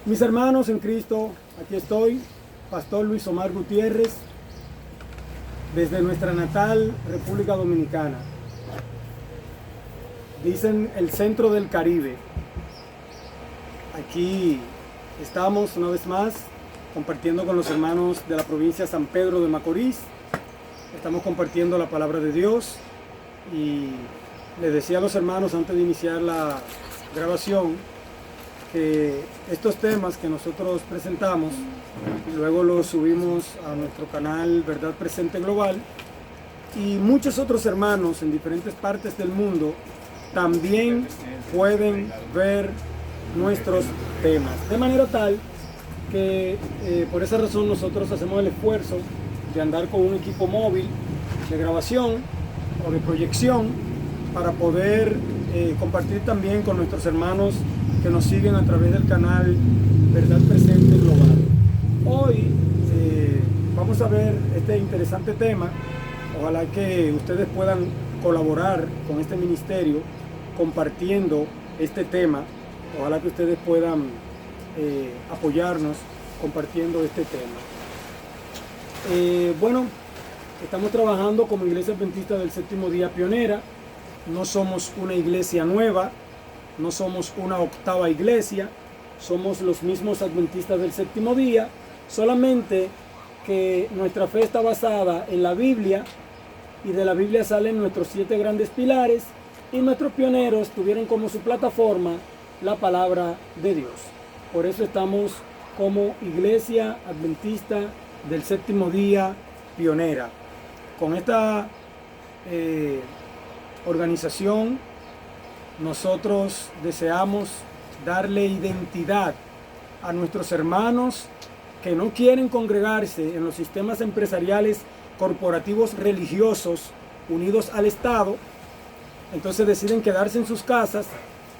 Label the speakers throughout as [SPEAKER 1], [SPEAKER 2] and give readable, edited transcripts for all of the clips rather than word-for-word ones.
[SPEAKER 1] Mis hermanos en Cristo, aquí estoy, Pastor Luis Omar Gutiérrez, desde nuestra natal República Dominicana. Dicen el centro del Caribe. Aquí estamos una vez más compartiendo con los hermanos de la provincia San Pedro de Macorís. Estamos compartiendo la palabra de Dios y les decía a los hermanos antes de iniciar la grabación que estos temas que nosotros presentamos luego los subimos a nuestro canal Verdad Presente Global, y muchos otros hermanos en diferentes partes del mundo también pueden ver nuestros temas, de manera tal que por esa razón nosotros hacemos el esfuerzo de andar con un equipo móvil de grabación o de proyección para poder compartir también con nuestros hermanos que nos siguen a través del canal Verdad Presente Global. Hoy vamos a ver este interesante tema. Ojalá que ustedes puedan colaborar con este ministerio compartiendo este tema. Ojalá que ustedes puedan apoyarnos compartiendo este tema. Bueno, estamos trabajando como Iglesia Adventista del Séptimo Día Pionera. No somos una iglesia nueva, no somos una octava iglesia, somos los mismos adventistas del séptimo día, solamente que nuestra fe está basada en la Biblia, y de la Biblia salen nuestros 7 grandes pilares, y nuestros pioneros tuvieron como su plataforma la palabra de Dios. Por eso estamos como Iglesia Adventista del Séptimo Día Pionera. Con esta organización nosotros deseamos darle identidad a nuestros hermanos que no quieren congregarse en los sistemas empresariales corporativos religiosos unidos al Estado. Entonces deciden quedarse en sus casas,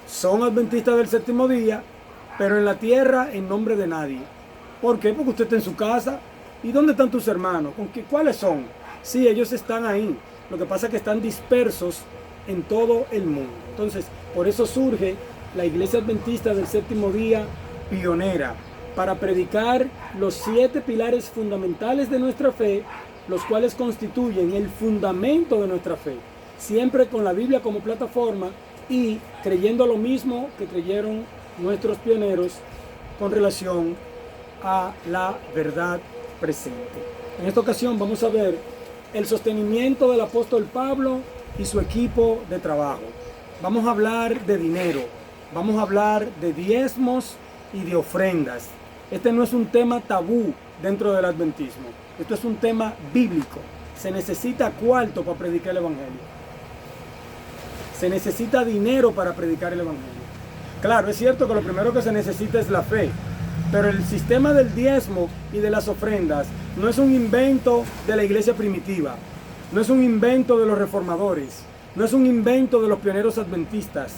[SPEAKER 1] son adventistas del séptimo día, pero en la tierra en nombre de nadie. ¿Por qué? Porque usted está en su casa. ¿Y dónde están tus hermanos? ¿Cuáles son? Sí, ellos están ahí. Lo que pasa es que están dispersos en todo el mundo. Entonces, por eso surge la Iglesia Adventista del Séptimo Día Pionera, para predicar los 7 pilares fundamentales de nuestra fe, los cuales constituyen el fundamento de nuestra fe, siempre con la Biblia como plataforma y creyendo lo mismo que creyeron nuestros pioneros con relación a la verdad presente. En esta ocasión vamos a ver el sostenimiento del apóstol Pablo y su equipo de trabajo. Vamos a hablar de dinero, vamos a hablar de diezmos y de ofrendas. Este no es un tema tabú dentro del adventismo, esto es un tema bíblico. Se necesita cuarto para predicar el evangelio, se necesita dinero para predicar el evangelio. Claro, es cierto que lo primero que se necesita es la fe, pero el sistema del diezmo y de las ofrendas no es un invento de la iglesia primitiva, no es un invento de los reformadores, no es un invento de los pioneros adventistas.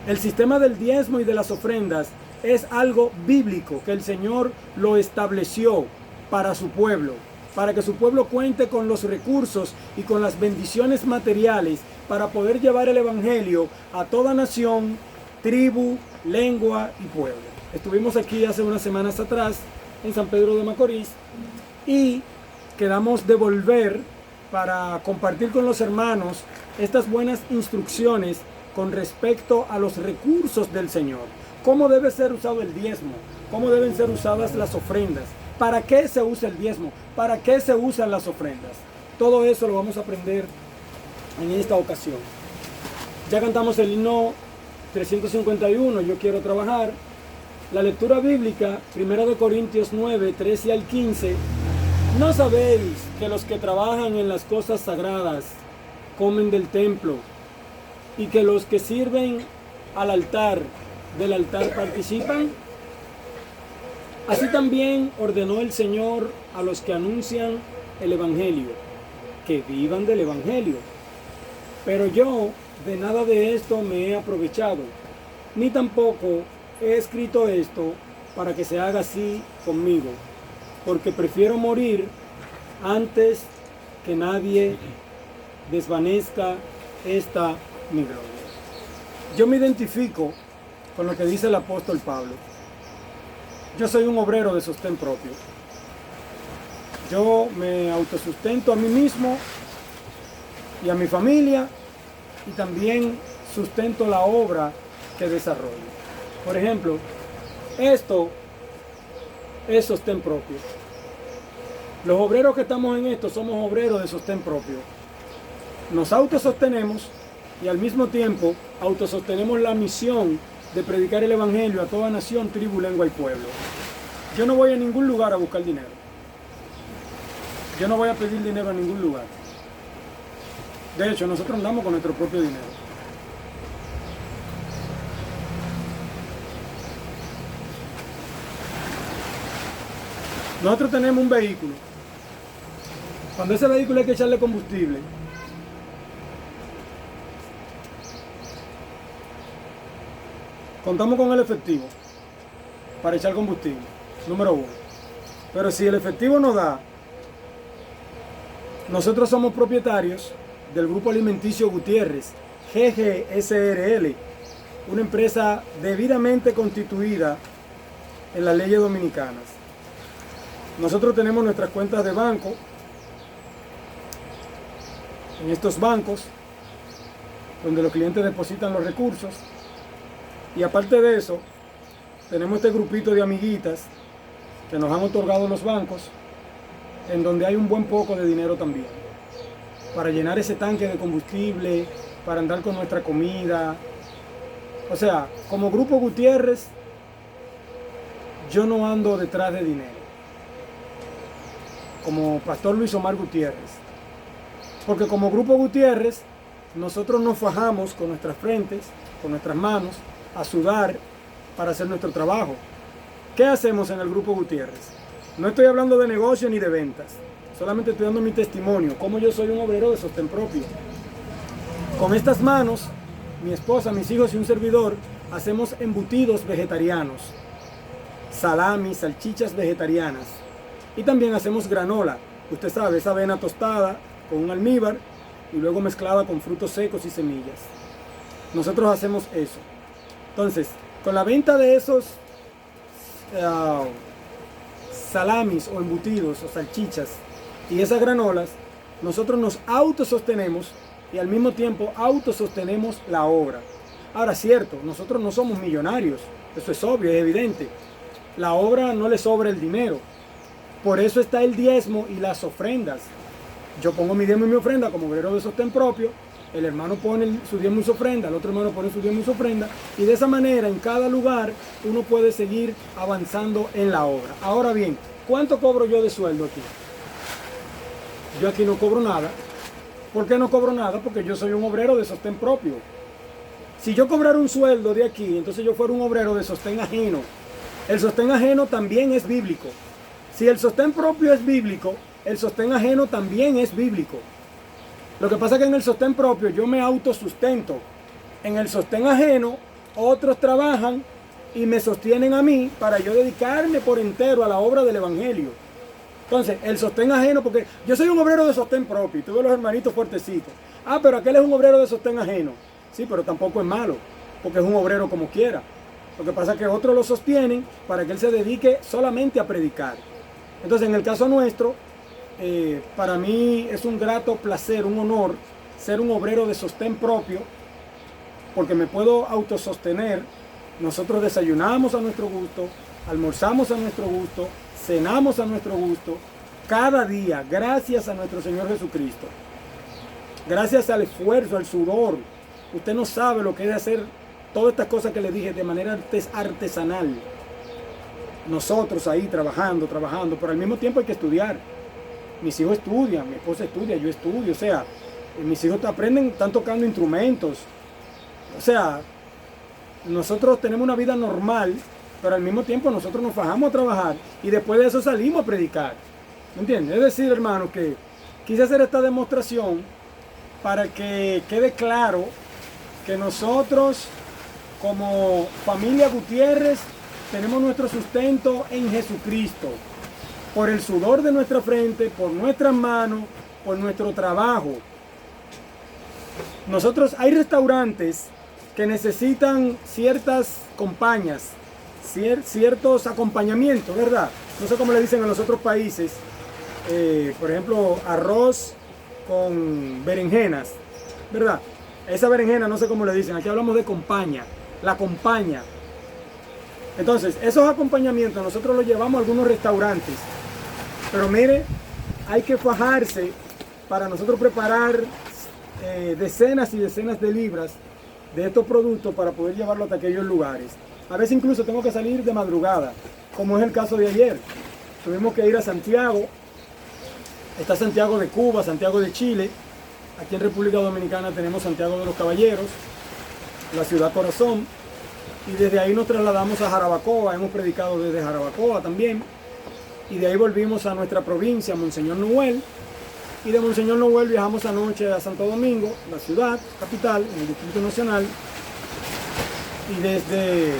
[SPEAKER 1] El sistema del diezmo y de las ofrendas es algo bíblico que el Señor lo estableció para su pueblo, para que su pueblo cuente con los recursos y con las bendiciones materiales para poder llevar el evangelio a toda nación, tribu, lengua y pueblo. Estuvimos aquí hace unas semanas atrás en San Pedro de Macorís y quedamos de volver para compartir con los hermanos estas buenas instrucciones con respecto a los recursos del Señor. Cómo debe ser usado el diezmo, cómo deben ser usadas las ofrendas, para qué se usa el diezmo, para qué se usan las ofrendas. Todo eso lo vamos a aprender en esta ocasión. Ya cantamos el himno 351, Yo quiero trabajar. La lectura bíblica, 1 Corintios 9, 13 al 15. ¿No sabéis que los que trabajan en las cosas sagradas comen del templo, y que los que sirven al altar, del altar participan? Así también ordenó el Señor a los que anuncian el evangelio, que vivan del evangelio. Pero yo de nada de esto me he aprovechado, ni tampoco he escrito esto para que se haga así conmigo, porque prefiero morir antes que nadie desvanezca esta mi gloria. Yo me identifico con lo que dice el apóstol Pablo. Yo soy un obrero de sostén propio. Yo me autosustento a mí mismo y a mi familia, y también sustento la obra que desarrollo. Por ejemplo, esto es sostén propio. Los obreros que estamos en esto somos obreros de sostén propio. Nos autosostenemos y al mismo tiempo autosostenemos la misión de predicar el evangelio a toda nación, tribu, lengua y pueblo. Yo no voy a ningún lugar a buscar dinero. Yo no voy a pedir dinero a ningún lugar. De hecho, nosotros andamos con nuestro propio dinero. Nosotros tenemos un vehículo. Cuando ese vehículo hay que echarle combustible, contamos con el efectivo para echar combustible, número uno. Pero si el efectivo no da, nosotros somos propietarios del Grupo Alimenticio Gutiérrez, GGSRL, una empresa debidamente constituida en las leyes dominicanas. Nosotros tenemos nuestras cuentas de banco en estos bancos, donde los clientes depositan los recursos. Y aparte de eso, tenemos este grupito de amiguitas que nos han otorgado los bancos, en donde hay un buen poco de dinero también, para llenar ese tanque de combustible, para andar con nuestra comida. O sea, como Grupo Gutiérrez, yo no ando detrás de dinero, como Pastor Luis Omar Gutiérrez. Porque como Grupo Gutiérrez, nosotros nos fajamos con nuestras frentes, con nuestras manos, a sudar para hacer nuestro trabajo. ¿Qué hacemos en el Grupo Gutiérrez? No estoy hablando de negocio ni de ventas, solamente estoy dando mi testimonio, cómo yo soy un obrero de sostén propio. Con estas manos, mi esposa, mis hijos y un servidor, hacemos embutidos vegetarianos, salami, salchichas vegetarianas, y también hacemos granola. Usted sabe, esa avena tostada con un almíbar y luego mezclada con frutos secos y semillas. Nosotros hacemos eso. Entonces, con la venta de esos salamis o embutidos o salchichas y esas granolas, nosotros nos autosostenemos y al mismo tiempo autosostenemos la obra. Ahora, cierto, nosotros no somos millonarios, eso es obvio, es evidente. La obra no le sobra el dinero. Por eso está el diezmo y las ofrendas. Yo pongo mi diezmo y mi ofrenda como obrero de sostén propio, el hermano pone su diezmo y su ofrenda, el otro hermano pone su diezmo y su ofrenda, y de esa manera en cada lugar uno puede seguir avanzando en la obra. Ahora bien, ¿cuánto cobro yo de sueldo aquí? Yo aquí no cobro nada. ¿Por qué no cobro nada? Porque yo soy un obrero de sostén propio. Si yo cobrara un sueldo de aquí, entonces yo fuera un obrero de sostén ajeno. El sostén ajeno también es bíblico. Si el sostén propio es bíblico, el sostén ajeno también es bíblico. Lo que pasa es que en el sostén propio yo me autosustento. En el sostén ajeno, otros trabajan y me sostienen a mí para yo dedicarme por entero a la obra del evangelio. Entonces, el sostén ajeno, porque yo soy un obrero de sostén propio, y tuve los hermanitos fuertecitos. Ah, pero aquel es un obrero de sostén ajeno. Sí, pero tampoco es malo, porque es un obrero como quiera. Lo que pasa es que otros lo sostienen para que él se dedique solamente a predicar. Entonces, en el caso nuestro, para mí es un grato placer, un honor ser un obrero de sostén propio, porque me puedo autosostener. Nosotros desayunamos a nuestro gusto, almorzamos a nuestro gusto, cenamos a nuestro gusto, cada día, gracias a nuestro Señor Jesucristo. Gracias al esfuerzo, al sudor. Usted no sabe lo que es hacer todas estas cosas que le dije de manera artesanal. Nosotros ahí trabajando, pero al mismo tiempo hay que estudiar. Mis hijos estudian, mi esposa estudia, yo estudio, o sea, mis hijos aprenden, están tocando instrumentos. O sea, nosotros tenemos una vida normal, pero al mismo tiempo nosotros nos fajamos a trabajar y después de eso salimos a predicar. ¿Me entiendes? Es decir, hermanos, que quise hacer esta demostración para que quede claro que nosotros, como familia Gutiérrez, tenemos nuestro sustento en Jesucristo, por el sudor de nuestra frente, por nuestras manos, por nuestro trabajo. Nosotros, hay restaurantes que necesitan ciertas compañías, ciertos acompañamientos, ¿verdad? No sé cómo le dicen en los otros países. Por ejemplo, arroz con berenjenas, ¿verdad? Esa berenjena no sé cómo le dicen, aquí hablamos de compaña, la compaña. Entonces, esos acompañamientos nosotros los llevamos a algunos restaurantes, pero mire, hay que fajarse para nosotros preparar decenas y decenas de libras de estos productos para poder llevarlo hasta aquellos lugares. A veces incluso tengo que salir de madrugada, como es el caso de ayer. Tuvimos que ir a Santiago. Está Santiago de Cuba, Santiago de Chile. Aquí en República Dominicana tenemos Santiago de los Caballeros, la ciudad corazón. Y desde ahí nos trasladamos a Jarabacoa. Hemos predicado desde Jarabacoa también. Y de ahí volvimos a nuestra provincia, Monseñor Noel. Y de Monseñor Noel viajamos anoche a Santo Domingo, la ciudad, capital, en el Distrito Nacional. Y desde,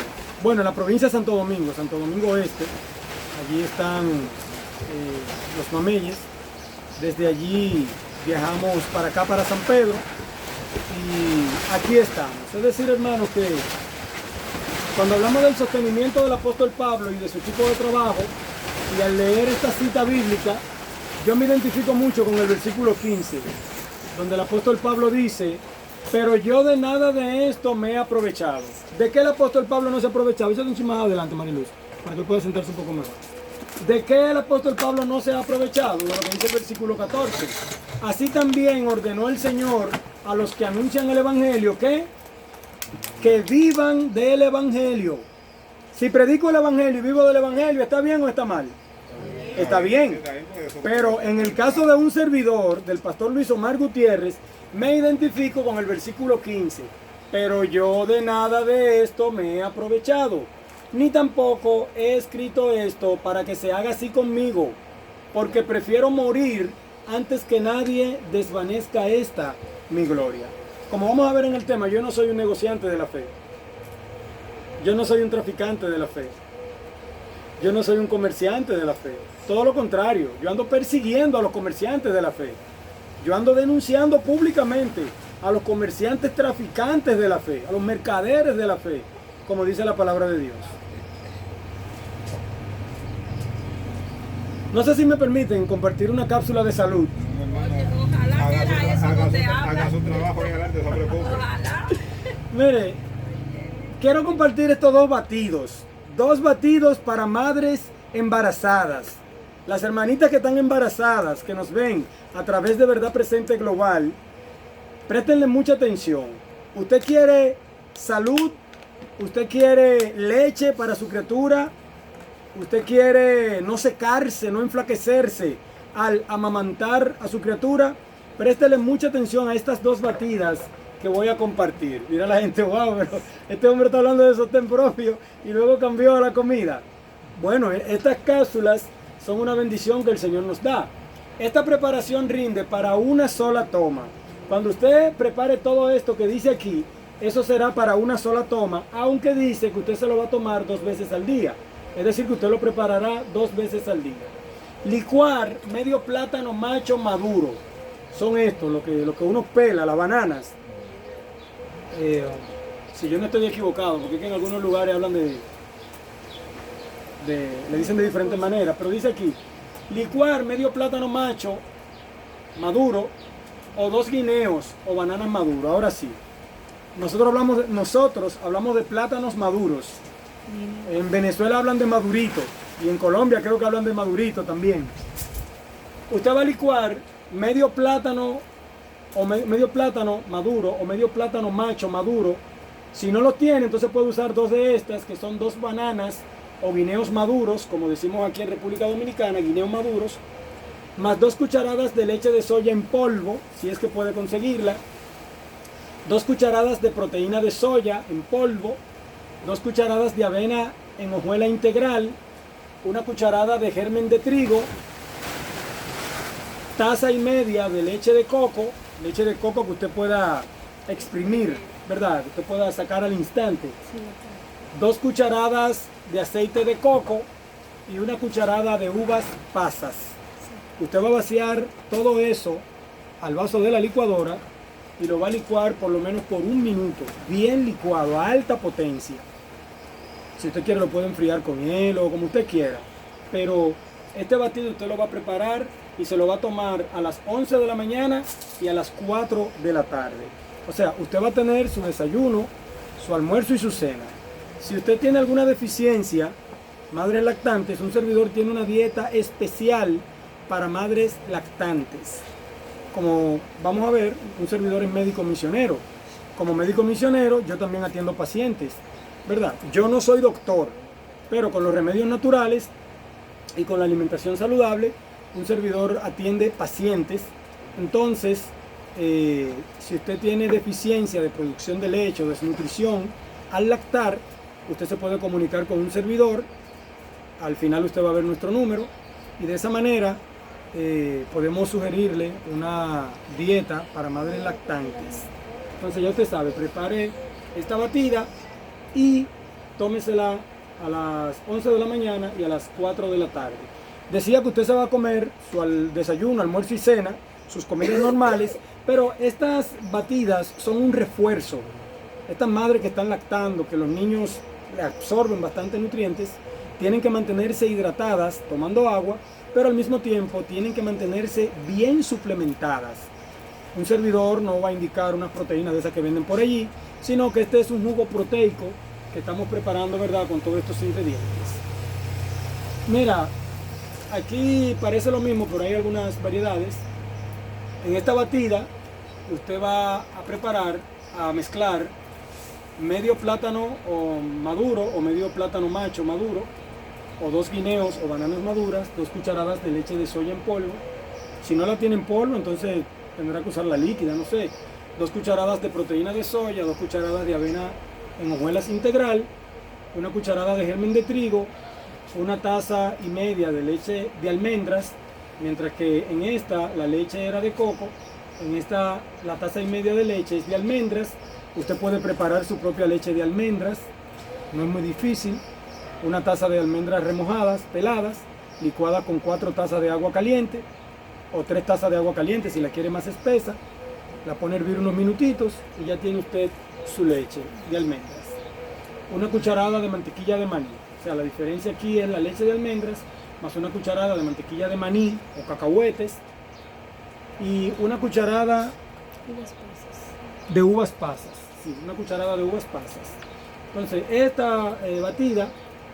[SPEAKER 1] bueno, la provincia de Santo Domingo Este, allí están los mameyes. Desde allí viajamos para acá, para San Pedro, y aquí estamos. Es decir, hermanos, que cuando hablamos del sostenimiento del apóstol Pablo y de su equipo de trabajo, y al leer esta cita bíblica, yo me identifico mucho con el versículo 15, donde el apóstol Pablo dice: pero yo de nada de esto me he aprovechado. ¿De qué el apóstol Pablo no se ha aprovechado? Eso es un más adelante, Mariluz, para que pueda sentarse un poco mejor. ¿De qué el apóstol Pablo no se ha aprovechado? De lo que dice el versículo 14. Así también ordenó el Señor a los que anuncian el Evangelio que vivan del Evangelio. Si predico el Evangelio y vivo del Evangelio, ¿está bien o está mal? Está bien. Pero en el caso de un servidor, del pastor Luis Omar Gutiérrez, me identifico con el versículo 15. Pero yo de nada de esto me he aprovechado, ni tampoco he escrito esto para que se haga así conmigo, porque prefiero morir antes que nadie desvanezca mi gloria. Como vamos a ver en el tema, yo no soy un negociante de la fe. Yo no soy un traficante de la fe. Yo no soy un comerciante de la fe. Todo lo contrario, yo ando persiguiendo a los comerciantes de la fe. Yo ando denunciando públicamente a los comerciantes traficantes de la fe, a los mercaderes de la fe, como dice la palabra de Dios. No sé si me permiten compartir una cápsula de salud.
[SPEAKER 2] Haga su trabajo y adelante, no se preocupe.
[SPEAKER 1] Mire, quiero compartir estos dos batidos para madres embarazadas. Las hermanitas que están embarazadas, que nos ven a través de Verdad Presente Global, préstenle mucha atención. Usted quiere salud, usted quiere leche para su criatura, usted quiere no secarse, no enflaquecerse al amamantar a su criatura, préstele mucha atención a estas dos batidas que voy a compartir. Mira la gente, wow, pero este hombre está hablando de sostén propio y luego cambió a la comida. Bueno, estas cápsulas son una bendición que el Señor nos da. Esta preparación rinde para una sola toma. Cuando usted prepare todo esto que dice aquí, eso será para una sola toma, aunque dice que usted se lo va a tomar 2 veces al día. Es decir, que usted lo preparará 2 veces al día. Licuar medio plátano macho maduro. Son estos, lo que uno pela, las bananas. Si yo no estoy equivocado, porque es que en algunos lugares hablan le dicen de diferentes maneras, pero dice aquí, licuar medio plátano macho maduro o 2 guineos o bananas maduras. Ahora sí, nosotros hablamos de plátanos maduros. En Venezuela hablan de madurito y en Colombia creo que hablan de madurito también. Usted va a licuar medio plátano maduro o medio plátano macho maduro. Si no lo tiene, entonces puede usar 2 de estas, que son 2 bananas o guineos maduros, como decimos aquí en República Dominicana, guineos maduros, más 2 cucharadas de leche de soya en polvo, si es que puede conseguirla, 2 cucharadas de proteína de soya en polvo, 2 cucharadas de avena en hojuela integral, 1 cucharada de germen de trigo, taza y media de leche de coco que usted pueda exprimir, ¿verdad? Que usted pueda sacar al instante. 2 cucharadas de aceite de coco y 1 cucharada de uvas pasas. Usted va a vaciar todo eso al vaso de la licuadora y lo va a licuar por lo menos por 1 minuto, bien licuado, a alta potencia. Si usted quiere lo puede enfriar con hielo, como usted quiera. Pero este batido usted lo va a preparar y se lo va a tomar a las 11 de la mañana y a las 4 de la tarde. O sea, usted va a tener su desayuno, su almuerzo y su cena. Si usted tiene alguna deficiencia, madres lactantes, un servidor tiene una dieta especial para madres lactantes. Como vamos a ver, un servidor es médico misionero. Como médico misionero, yo también atiendo pacientes, ¿verdad? Yo no soy doctor, pero con los remedios naturales y con la alimentación saludable, un servidor atiende pacientes. Entonces, si usted tiene deficiencia de producción de leche o desnutrición, al lactar, usted se puede comunicar con un servidor. Al final usted va a ver nuestro número y de esa manera podemos sugerirle una dieta para madres lactantes. Entonces ya usted sabe, prepare esta batida y tómesela a las 11 de la mañana y a las 4 de la tarde. Decía que usted se va a comer su desayuno, almuerzo y cena, sus comidas normales, pero estas batidas son un refuerzo. Estas madres que están lactando, que los niños le absorben bastante nutrientes, tienen que mantenerse hidratadas tomando agua, pero al mismo tiempo tienen que mantenerse bien suplementadas. Un servidor no va a indicar unas proteínas de esas que venden por allí, sino que este es un jugo proteico que estamos preparando, ¿verdad?, con todos estos ingredientes. Mira, aquí parece lo mismo, pero hay algunas variedades. En esta batida usted va a preparar, a mezclar medio plátano o maduro o medio plátano macho maduro, o 2 guineos o bananas maduras, 2 cucharadas de leche de soya en polvo. Si no la tiene en polvo, entonces tendrá que usar la líquida, no sé. 2 cucharadas de proteína de soya, 2 cucharadas de avena en hojuelas integral, 1 cucharada de germen de trigo, 1,5 tazas de leche de almendras, mientras que en esta la leche era de coco, en esta la 1,5 tazas de leche es de almendras. Usted puede preparar su propia leche de almendras, no es muy difícil. 1 taza de almendras remojadas, peladas, licuada con 4 tazas de agua caliente o 3 tazas de agua caliente si la quiere más espesa. La pone a hervir unos minutitos y ya tiene usted su leche de almendras. 1 cucharada de mantequilla de maní. O sea, la diferencia aquí es la leche de almendras más 1 cucharada de mantequilla de maní o cacahuetes y 1 cucharada de uvas pasas. Sí, 1 cucharada de uvas pasas. Entonces, esta batida,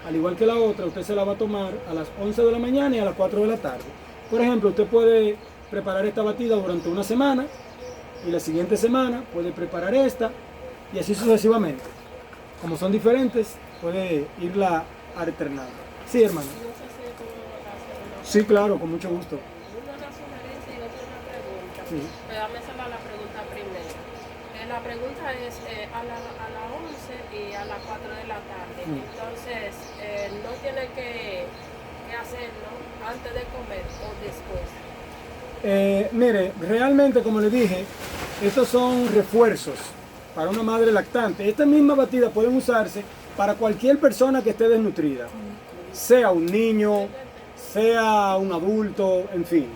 [SPEAKER 1] al igual que la otra, usted se la va a tomar a las 11 de la mañana y a las 4 de la tarde. Por ejemplo, usted puede preparar esta batida durante una semana y la siguiente semana puede preparar esta y así sucesivamente. Como son diferentes, puede irla alternando. Sí, hermano. Sí, claro, con mucho gusto.
[SPEAKER 3] Una sugerencia y otra pregunta.
[SPEAKER 1] Sí.
[SPEAKER 3] Pero dame hacer la pregunta primero. La pregunta es a las 11 y a las 4 de la tarde. Entonces, no tiene que hacerlo antes de comer o después.
[SPEAKER 1] Mire, realmente, como le dije, estos son refuerzos para una madre lactante. Esta misma batida pueden usarse para cualquier persona que esté desnutrida, sea un niño, sea un adulto, en fin.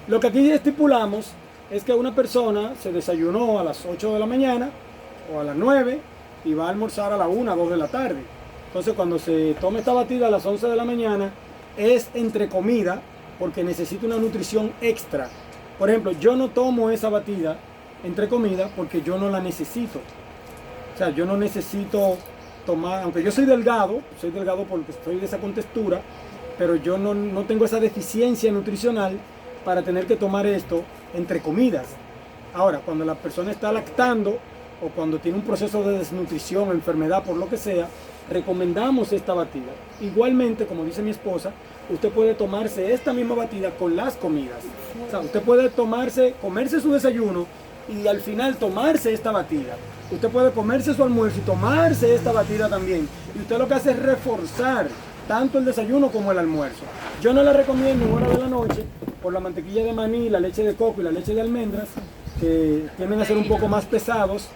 [SPEAKER 1] Lo que aquí estipulamos es que una persona se desayunó a las 8 de la mañana o a las 9 y va a almorzar a la 1, 2 de la tarde. Entonces, cuando se tome esta batida a las 11 de la mañana, es entre comida porque necesita una nutrición extra. Por ejemplo, yo no tomo esa batida entre comida porque yo no la necesito. O sea, yo no necesito tomar, aunque yo soy delgado porque estoy de esa contextura, pero yo no tengo esa deficiencia nutricional para tener que tomar esto entre comidas. Ahora, cuando la persona está lactando o cuando tiene un proceso de desnutrición, enfermedad, por lo que sea, recomendamos esta batida. Igualmente, como dice mi esposa, usted puede tomarse esta misma batida con las comidas. O sea, usted puede comerse su desayuno y al final tomarse esta batida. Usted puede comerse su almuerzo y tomarse esta batida también. Y usted lo que hace es reforzar tanto el desayuno como el almuerzo. Yo no la recomiendo en hora de la noche por la mantequilla de maní, la leche de coco y la leche de almendras, que tienden a ser un poco más pesados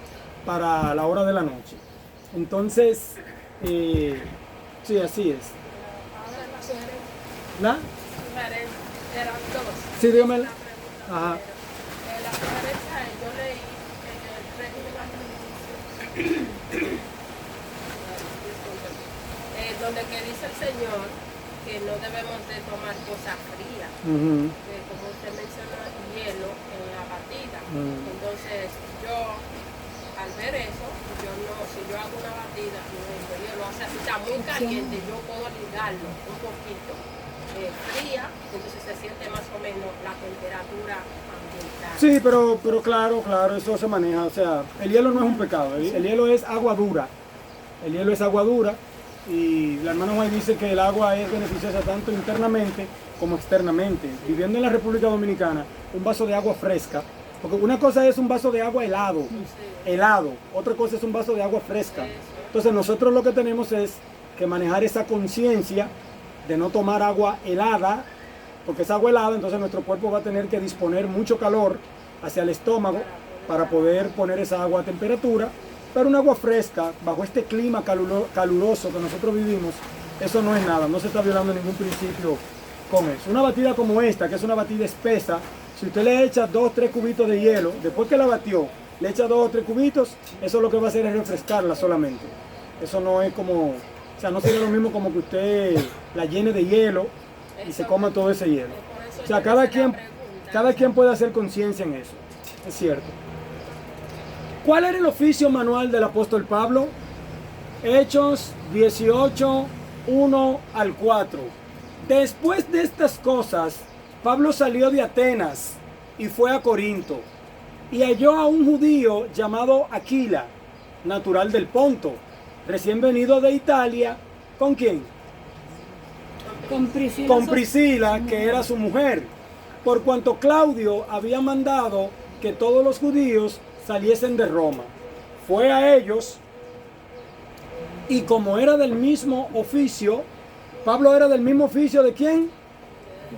[SPEAKER 1] para la hora de la noche. Entonces, sí, así es.
[SPEAKER 3] Ahora la sugerencia.
[SPEAKER 1] ¿La?
[SPEAKER 3] Eran 2.
[SPEAKER 1] Sí, dígame.
[SPEAKER 3] La pregunta
[SPEAKER 1] Ajá.
[SPEAKER 3] primero. La sugerencia es, yo leí en el régimen alimenticio, donde que dice el Señor que no debemos de tomar cosas frías, que como usted mencionó, hielo en la batida. Entonces yo, al ver eso, yo no, si yo hago una batida y el hielo hace así, está muy caliente, yo puedo ligarlo un poquito fría, entonces se siente más o menos la temperatura ambiental.
[SPEAKER 1] Sí, pero claro, eso se maneja. O sea, el hielo no es un pecado, el hielo es agua dura. El hielo es agua dura y la hermana Juan dice que el agua es beneficiosa tanto internamente como externamente. Viviendo en la República Dominicana, un vaso de agua fresca, porque una cosa es un vaso de agua helado, otra cosa es un vaso de agua fresca. Entonces nosotros lo que tenemos es que manejar esa conciencia de no tomar agua helada, porque es agua helada, entonces nuestro cuerpo va a tener que disponer mucho calor hacia el estómago para poder poner esa agua a temperatura. Pero un agua fresca, bajo este clima caluroso que nosotros vivimos, eso no es nada, no se está violando ningún principio con eso. Una batida como esta, que es una batida espesa, si usted le echa 2 o 3 cubitos de hielo, después que la batió, le echa 2 o 3 cubitos, eso lo que va a hacer es refrescarla solamente. Eso no es como, o sea, no sería lo mismo como que usted la llene de hielo y se coma todo ese hielo. O sea, cada quien puede hacer conciencia en eso, es cierto. ¿Cuál era el oficio manual del apóstol Pablo? Hechos 18, 1 al 4. Después de estas cosas, Pablo salió de Atenas y fue a Corinto, y halló a un judío llamado Aquila, natural del Ponto, recién venido de Italia. ¿Con quién? Con Priscila, que era su mujer, por cuanto Claudio había mandado que todos los judíos saliesen de Roma. Fue a ellos, y como era del mismo oficio, Pablo era del mismo oficio ¿de quién?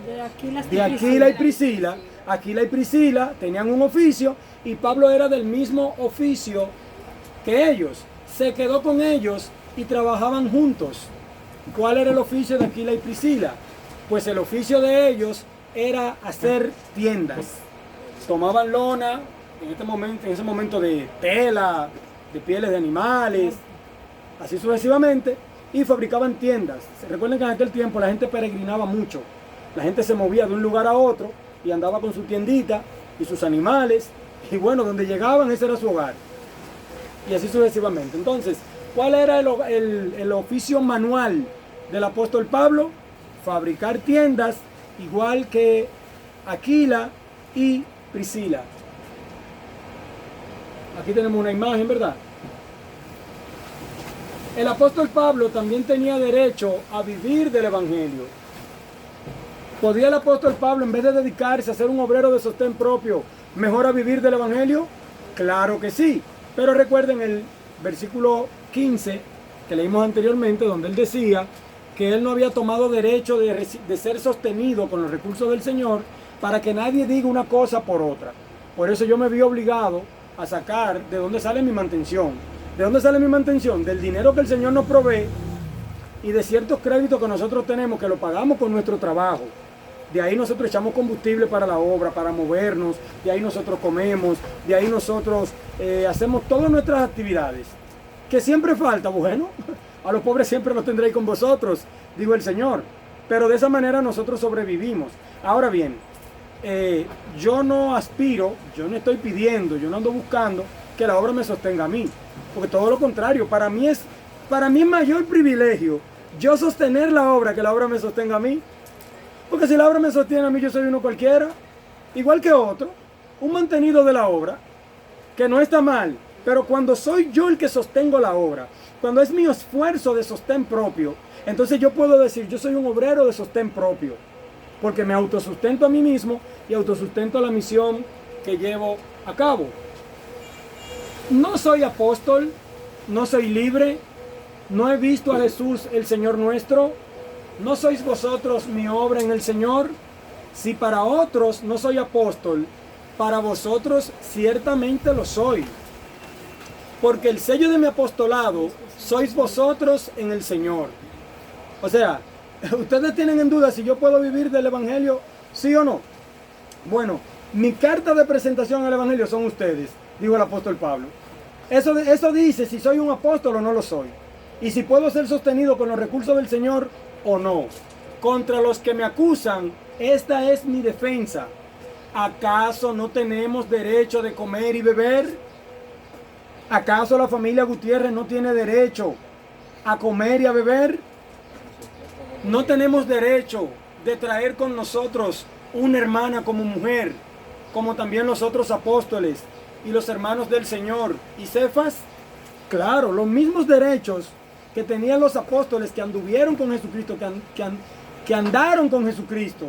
[SPEAKER 1] De Aquila y Priscila. Aquila y Priscila tenían un oficio y Pablo era del mismo oficio que ellos. Se quedó con ellos y trabajaban juntos. ¿Cuál era el oficio de Aquila y Priscila? Pues el oficio de ellos era hacer tiendas. Tomaban lona, en ese momento de tela, de pieles de animales, así sucesivamente, y fabricaban tiendas. Recuerden que en aquel tiempo la gente peregrinaba mucho. La gente se movía de un lugar a otro y andaba con su tiendita y sus animales, y bueno, donde llegaban ese era su hogar. Y así sucesivamente. Entonces, ¿cuál era el oficio manual del apóstol Pablo? Fabricar tiendas, igual que Aquila y Priscila. Aquí tenemos una imagen, ¿verdad? El apóstol Pablo también tenía derecho a vivir del evangelio. ¿Podía el apóstol Pablo, en vez de dedicarse a ser un obrero de sostén propio, mejor a vivir del evangelio? Claro que sí. Pero recuerden el versículo 15 que leímos anteriormente, donde él decía que él no había tomado derecho de ser sostenido con los recursos del Señor para que nadie diga una cosa por otra. Por eso yo me vi obligado a sacar de dónde sale mi mantención. ¿De dónde sale mi mantención? Del dinero que el Señor nos provee y de ciertos créditos que nosotros tenemos, que lo pagamos con nuestro trabajo. De ahí nosotros echamos combustible para la obra, para movernos, de ahí nosotros comemos, de ahí nosotros hacemos todas nuestras actividades. ¿Que siempre falta? Bueno, a los pobres siempre los tendréis con vosotros, dijo el Señor. Pero de esa manera nosotros sobrevivimos. Ahora bien, yo no aspiro, yo no estoy pidiendo, yo no ando buscando que la obra me sostenga a mí. Porque todo lo contrario, para mí es mayor privilegio yo sostener la obra que la obra me sostenga a mí. Porque si la obra me sostiene a mí, yo soy uno cualquiera, igual que otro, un mantenido de la obra, que no está mal, pero cuando soy yo el que sostengo la obra, cuando es mi esfuerzo de sostén propio, entonces yo puedo decir, yo soy un obrero de sostén propio, porque me autosustento a mí mismo y autosustento la misión que llevo a cabo. No soy apóstol, no soy libre, no he visto a Jesús el Señor nuestro. ¿No sois vosotros mi obra en el Señor? Si para otros no soy apóstol, para vosotros ciertamente lo soy. Porque el sello de mi apostolado sois vosotros en el Señor. O sea, ustedes tienen en duda si yo puedo vivir del Evangelio, sí o no. Bueno, mi carta de presentación al Evangelio son ustedes, dijo el apóstol Pablo. Eso dice si soy un apóstol o no lo soy. y si puedo ser sostenido con los recursos del Señor o no. Contra los que me acusan, esta es mi defensa. ¿Acaso no tenemos derecho de comer y beber? ¿Acaso la familia Gutiérrez no tiene derecho a comer y a beber? No tenemos derecho de traer con nosotros una hermana como mujer, como también los otros apóstoles y los hermanos del Señor y Cefas. Claro, los mismos derechos que tenían los apóstoles que anduvieron con Jesucristo, que andaron con Jesucristo.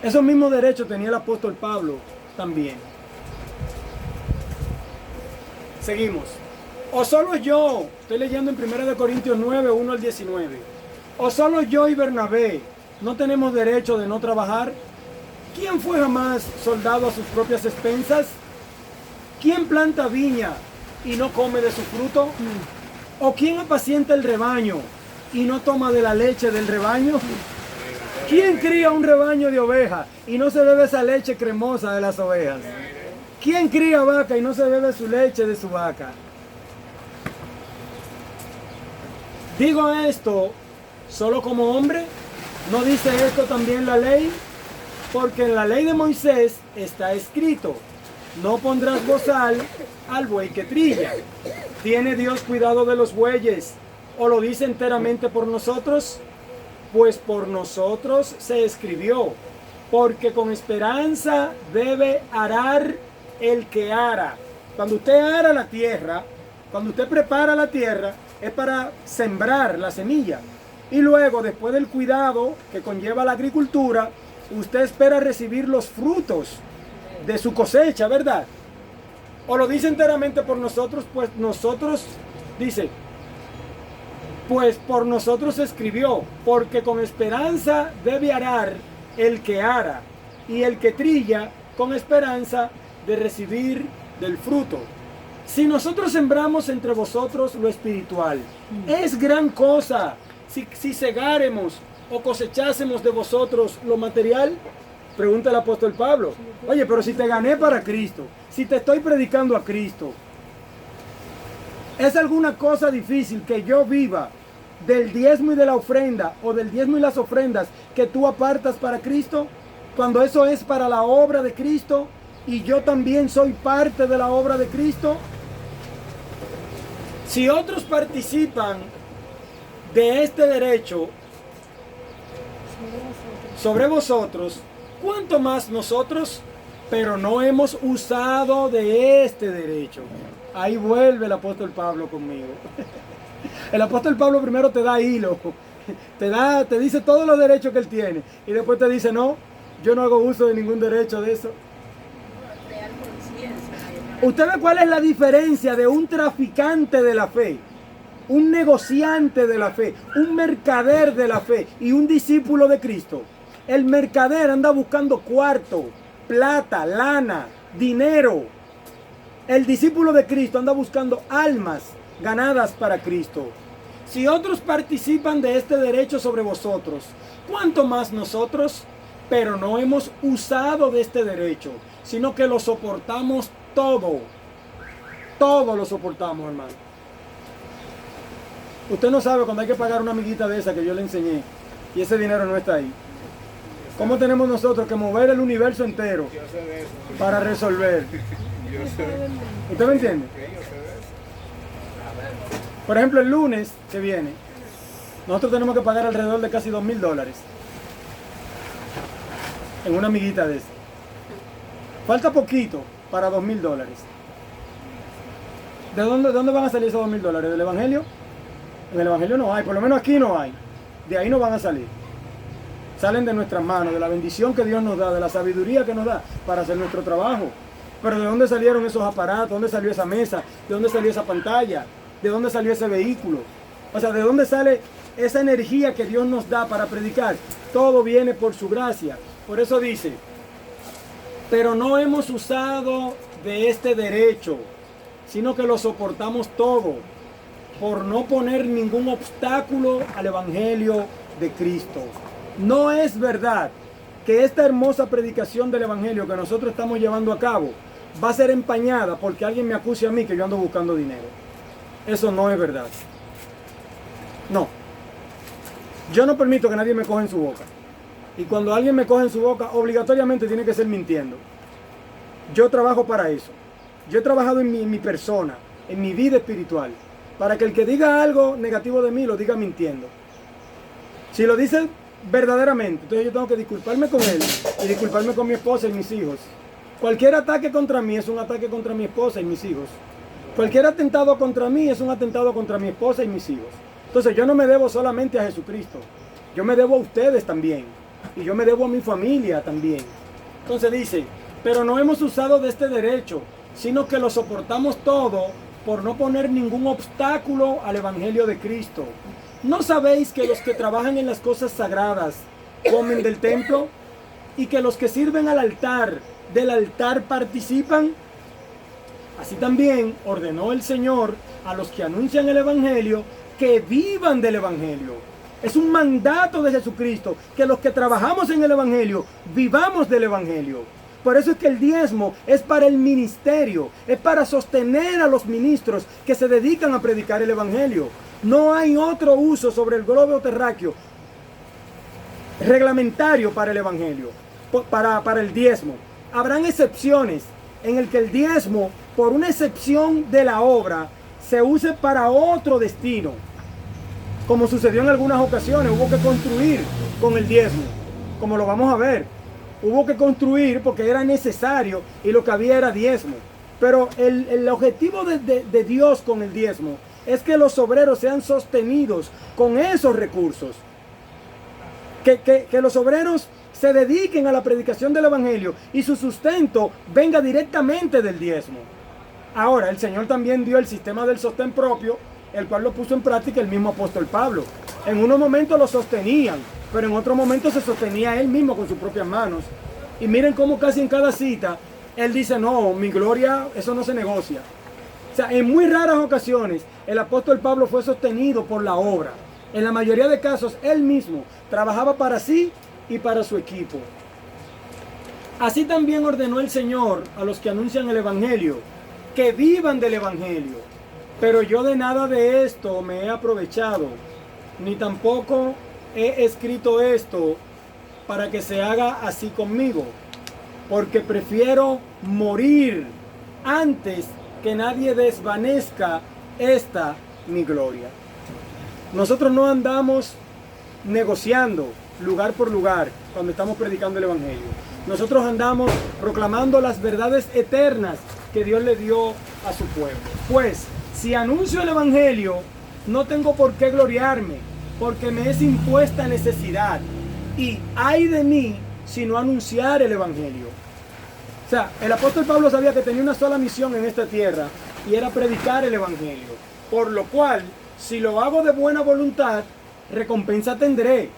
[SPEAKER 1] Esos mismos derechos tenía el apóstol Pablo también. Seguimos. O solo yo, estoy leyendo en 1 Corintios 9, 1 al 19. O solo yo y Bernabé no tenemos derecho de no trabajar. ¿Quién fue jamás soldado a sus propias expensas? ¿Quién planta viña y no come de su fruto? ¿O quién apacienta el rebaño y no toma de la leche del rebaño? ¿Quién cría un rebaño de ovejas y no se bebe esa leche cremosa de las ovejas? ¿Quién cría vaca y no se bebe su leche de su vaca? Digo esto solo como hombre. ¿No dice esto también la ley? Porque en la ley de Moisés está escrito: no pondrás bozal al buey que trilla. ¿Tiene Dios cuidado de los bueyes? ¿O lo dice enteramente por nosotros? Pues por nosotros se escribió, porque con esperanza debe arar el que ara. Cuando usted ara la tierra, cuando usted prepara la tierra, es para sembrar la semilla. Y luego, después del cuidado que conlleva la agricultura, usted espera recibir los frutos de su cosecha, ¿verdad? O lo dice enteramente por nosotros, pues nosotros, dice, pues por nosotros se escribió, porque con esperanza debe arar el que ara, y el que trilla con esperanza de recibir del fruto. Si nosotros sembramos entre vosotros lo espiritual, es gran cosa si segáremos o cosechásemos de vosotros lo material. Pregunta el apóstol Pablo. Oye, pero si te gané para Cristo, si te estoy predicando a Cristo, ¿es alguna cosa difícil que yo viva del diezmo y de la ofrenda, o del diezmo y las ofrendas que tú apartas para Cristo, cuando eso es para la obra de Cristo y yo también soy parte de la obra de Cristo? Si otros participan de este derecho sobre vosotros, ¿cuánto más nosotros? Pero no hemos usado de este derecho. Ahí vuelve el apóstol Pablo conmigo. El apóstol Pablo primero te da hilo, te dice todos los derechos que él tiene, y después te dice: no, yo no hago uso de ningún derecho de eso. ¿Usted ve cuál es la diferencia de un traficante de la fe, un negociante de la fe, un mercader de la fe y un discípulo de Cristo? El mercader anda buscando cuarto, plata, lana, dinero. El discípulo de Cristo anda buscando almas ganadas para Cristo. Si otros participan de este derecho sobre vosotros, ¿cuánto más nosotros? Pero no hemos usado de este derecho, sino que lo soportamos todo. Todo lo soportamos, hermano. Usted no sabe cuando hay que pagar una amiguita de esa que yo le enseñé y ese dinero no está ahí. ¿Cómo tenemos nosotros que mover el universo entero para resolver? ¿Usted me entiende? Por ejemplo, el lunes que viene, nosotros tenemos que pagar alrededor de casi $2,000 en una amiguita de esa. Falta poquito para $2,000. ¿De dónde van a salir esos $2,000? ¿Del Evangelio? En el Evangelio no hay, por lo menos aquí no hay. De ahí no van a salir. Salen de nuestras manos, de la bendición que Dios nos da, de la sabiduría que nos da para hacer nuestro trabajo. Pero ¿de dónde salieron esos aparatos? ¿De dónde salió esa mesa? ¿De dónde salió esa pantalla? ¿De dónde salió ese vehículo? O sea, ¿de dónde sale esa energía que Dios nos da para predicar? Todo viene por su gracia. Por eso dice: pero no hemos usado de este derecho, sino que lo soportamos todo, por no poner ningún obstáculo al Evangelio de Cristo. No es verdad que esta hermosa predicación del Evangelio que nosotros estamos llevando a cabo va a ser empañada porque alguien me acuse a mí que yo ando buscando dinero. Eso no es verdad. Yo no permito que nadie me coja en su boca. Y cuando alguien me coge en su boca, obligatoriamente tiene que ser mintiendo. Yo trabajo para eso. Yo he trabajado en mi persona, en mi vida espiritual, para que el que diga algo negativo de mí lo diga mintiendo. Si lo dice verdaderamente, entonces yo tengo que disculparme con él y disculparme con mi esposa y mis hijos. Cualquier ataque contra mí es un ataque contra mi esposa y mis hijos. Cualquier atentado contra mí es un atentado contra mi esposa y mis hijos. Entonces yo no me debo solamente a Jesucristo, yo me debo a ustedes también, y yo me debo a mi familia también. Entonces dice, pero no hemos usado de este derecho, sino que lo soportamos todo por no poner ningún obstáculo al Evangelio de Cristo. ¿No sabéis que los que trabajan en las cosas sagradas comen del templo? ¿Y que los que sirven al altar, del altar participan? Así también ordenó el Señor a los que anuncian el Evangelio que vivan del Evangelio. Es un mandato de Jesucristo que los que trabajamos en el Evangelio vivamos del Evangelio. Por eso es que el diezmo es para el ministerio, es para sostener a los ministros que se dedican a predicar el Evangelio. No hay otro uso sobre el globo terráqueo reglamentario para el Evangelio, para el diezmo. Habrán excepciones en el que el diezmo, por una excepción de la obra, se use para otro destino. Como sucedió en algunas ocasiones, hubo que construir con el diezmo, como lo vamos a ver. Hubo que construir porque era necesario y lo que había era diezmo. Pero el objetivo de Dios con el diezmo es que los obreros sean sostenidos con esos recursos. Que los obreros se dediquen a la predicación del Evangelio y su sustento venga directamente del diezmo. Ahora, el Señor también dio el sistema del sostén propio, el cual lo puso en práctica el mismo apóstol Pablo. En unos momentos lo sostenían, pero en otros momentos se sostenía él mismo con sus propias manos. Y miren cómo casi en cada cita él dice, no, mi gloria, eso no se negocia. O sea, en muy raras ocasiones el apóstol Pablo fue sostenido por la obra. En la mayoría de casos él mismo trabajaba para sí y para su equipo. Así también ordenó el Señor a los que anuncian el Evangelio, que vivan del Evangelio. Pero yo de nada de esto me he aprovechado, ni tampoco he escrito esto para que se haga así conmigo, porque prefiero morir antes que nadie desvanezca esta mi gloria. Nosotros no andamos negociando lugar por lugar cuando estamos predicando el Evangelio. Nosotros andamos proclamando las verdades eternas que Dios le dio a su pueblo. Pues, si anuncio el Evangelio, no tengo por qué gloriarme, porque me es impuesta necesidad. Y ay de mí si no anunciar el Evangelio. O sea, el apóstol Pablo sabía que tenía una sola misión en esta tierra, y era predicar el Evangelio. Por lo cual, si lo hago de buena voluntad, recompensa tendré.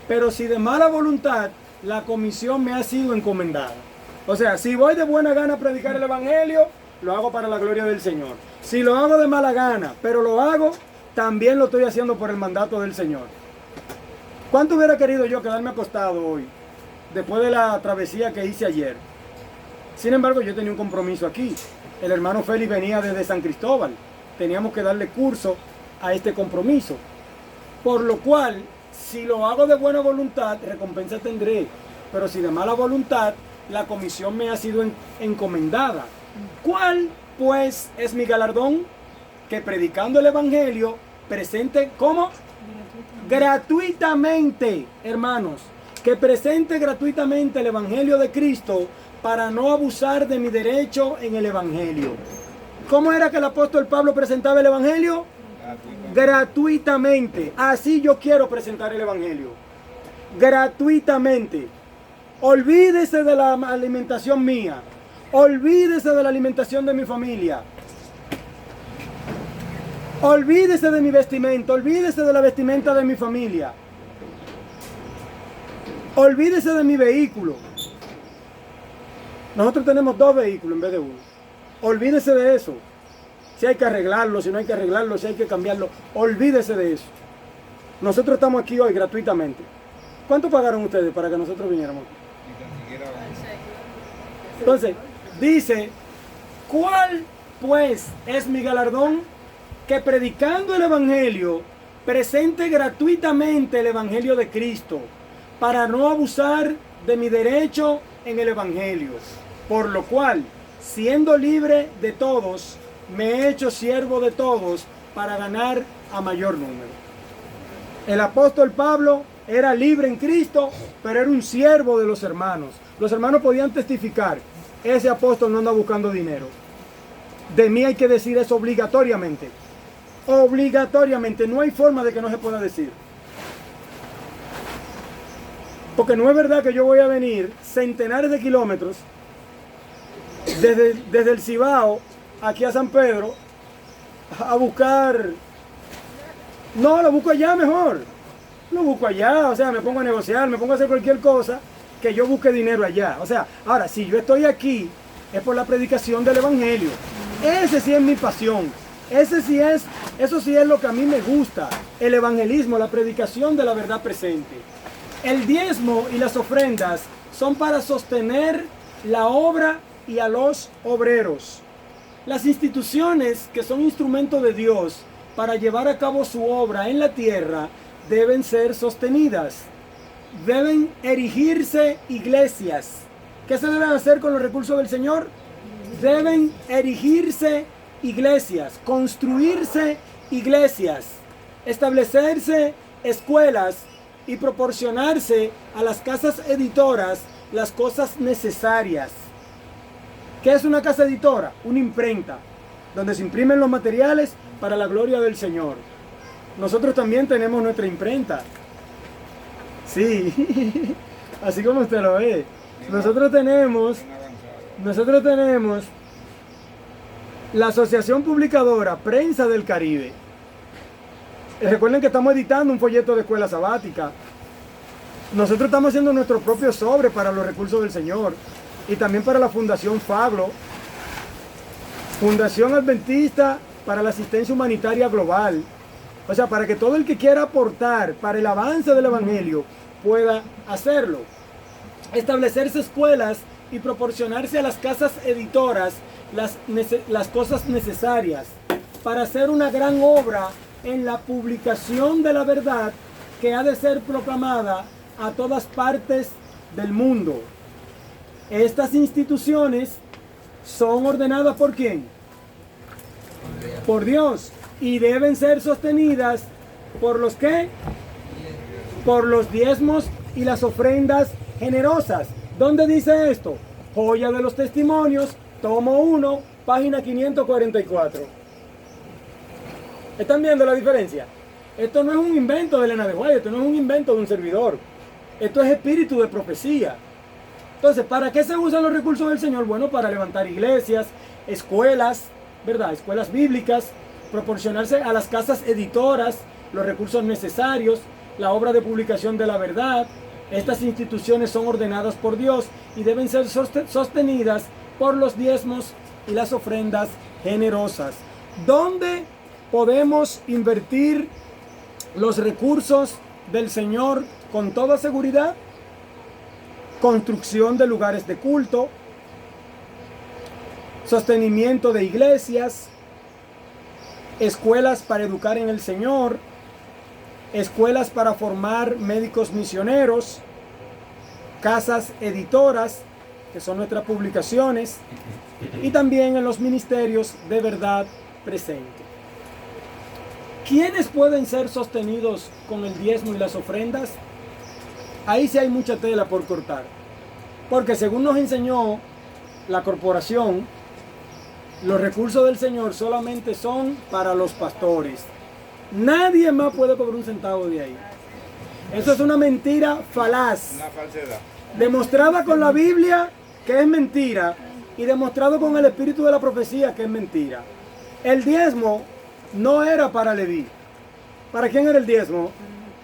[SPEAKER 1] Pero si de mala voluntad, la comisión me ha sido encomendada. O sea, si voy de buena gana a predicar el Evangelio, lo hago para la gloria del Señor. Si lo hago de mala gana, pero lo hago, también lo estoy haciendo por el mandato del Señor. ¿Cuánto hubiera querido yo quedarme acostado hoy, después de la travesía que hice ayer? Sin embargo, yo tenía un compromiso aquí. El hermano Félix venía desde San Cristóbal. Teníamos que darle curso a este compromiso. Por lo cual, si lo hago de buena voluntad, recompensa tendré. Pero si de mala voluntad, la comisión me ha sido encomendada. ¿Cuál, pues, es mi galardón? Que predicando el Evangelio, presente, ¿cómo? Gratuitamente, hermanos. Que presente gratuitamente el Evangelio de Cristo para no abusar de mi derecho en el Evangelio. ¿Cómo era que el apóstol Pablo presentaba el Evangelio? Gratuitamente. Así yo quiero presentar el Evangelio. Gratuitamente. Olvídese de la alimentación mía. Olvídese de la alimentación de mi familia. Olvídese de mi vestimenta. Olvídese de la vestimenta de mi familia. Olvídese de mi vehículo. Nosotros tenemos 2 vehículos en vez de 1. Olvídese de eso. Si hay que arreglarlo, si no hay que arreglarlo, si hay que cambiarlo. Olvídese de eso. Nosotros estamos aquí hoy gratuitamente. ¿Cuánto pagaron ustedes para que nosotros viniéramos? Entonces, dice, ¿cuál pues es mi galardón? Que predicando el Evangelio presente gratuitamente el Evangelio de Cristo, para no abusar de mi derecho en el Evangelio, por lo cual, siendo libre de todos, me he hecho siervo de todos para ganar a mayor número. El apóstol Pablo era libre en Cristo, pero era un siervo de los hermanos. Los hermanos podían testificar, ese apóstol no anda buscando dinero. De mí hay que decir eso obligatoriamente. Obligatoriamente, no hay forma de que no se pueda decir. Porque no es verdad que yo voy a venir centenares de kilómetros desde el Cibao aquí a San Pedro a buscar. No, lo busco allá mejor. Lo busco allá, o sea, me pongo a negociar, me pongo a hacer cualquier cosa que yo busque dinero allá. O sea, ahora, si yo estoy aquí, es por la predicación del Evangelio. Ese sí es mi pasión. Eso sí es lo que a mí me gusta. El evangelismo, la predicación de la verdad presente. El diezmo y las ofrendas son para sostener la obra y a los obreros. Las instituciones que son instrumentos de Dios para llevar a cabo su obra en la tierra deben ser sostenidas. Deben erigirse iglesias. ¿Qué se deben hacer con los recursos del Señor? Deben erigirse iglesias, construirse iglesias, establecerse escuelas y proporcionarse a las casas editoras las cosas necesarias. ¿Qué es una casa editora? Una imprenta, donde se imprimen los materiales para la gloria del Señor. Nosotros también tenemos nuestra imprenta. Sí, así como usted lo ve. Nosotros tenemos la Asociación Publicadora Prensa del Caribe. Recuerden que estamos editando un folleto de escuela sabática. Nosotros estamos haciendo nuestro propio sobre para los recursos del Señor. Y también para la Fundación Fablo, Fundación Adventista para la Asistencia Humanitaria Global. O sea, para que todo el que quiera aportar para el avance del Evangelio pueda hacerlo. Establecerse escuelas y proporcionarse a las casas editoras las cosas necesarias para hacer una gran obra en la publicación de la verdad que ha de ser proclamada a todas partes del mundo. Estas instituciones son ordenadas ¿por quién? Por Dios, y deben ser sostenidas por los ¿qué? Por los diezmos y las ofrendas generosas. ¿Dónde dice esto? Joya de los Testimonios, tomo 1, página 544. ¿Están viendo la diferencia? Esto no es un invento de Elena de White, esto no es un invento de un servidor. Esto es espíritu de profecía. Entonces, ¿para qué se usan los recursos del Señor? Bueno, para levantar iglesias, escuelas, ¿verdad? Escuelas bíblicas, proporcionarse a las casas editoras los recursos necesarios, la obra de publicación de la verdad. Estas instituciones son ordenadas por Dios y deben ser sostenidas por los diezmos y las ofrendas generosas. ¿Dónde podemos invertir los recursos del Señor con toda seguridad? Construcción de lugares de culto, sostenimiento de iglesias, escuelas para educar en el Señor, escuelas para formar médicos misioneros, casas editoras, que son nuestras publicaciones, y también en los ministerios de verdad presente. ¿Quiénes pueden ser sostenidos con el diezmo y las ofrendas? Ahí sí hay mucha tela por cortar. Porque según nos enseñó la corporación, los recursos del Señor solamente son para los pastores. Nadie más puede cobrar un centavo de ahí. Eso es una mentira falaz.
[SPEAKER 2] Una falsedad.
[SPEAKER 1] Demostrada con la Biblia que es mentira y demostrado con el espíritu de la profecía que es mentira. El diezmo no era para Leví. ¿Para quién era el diezmo?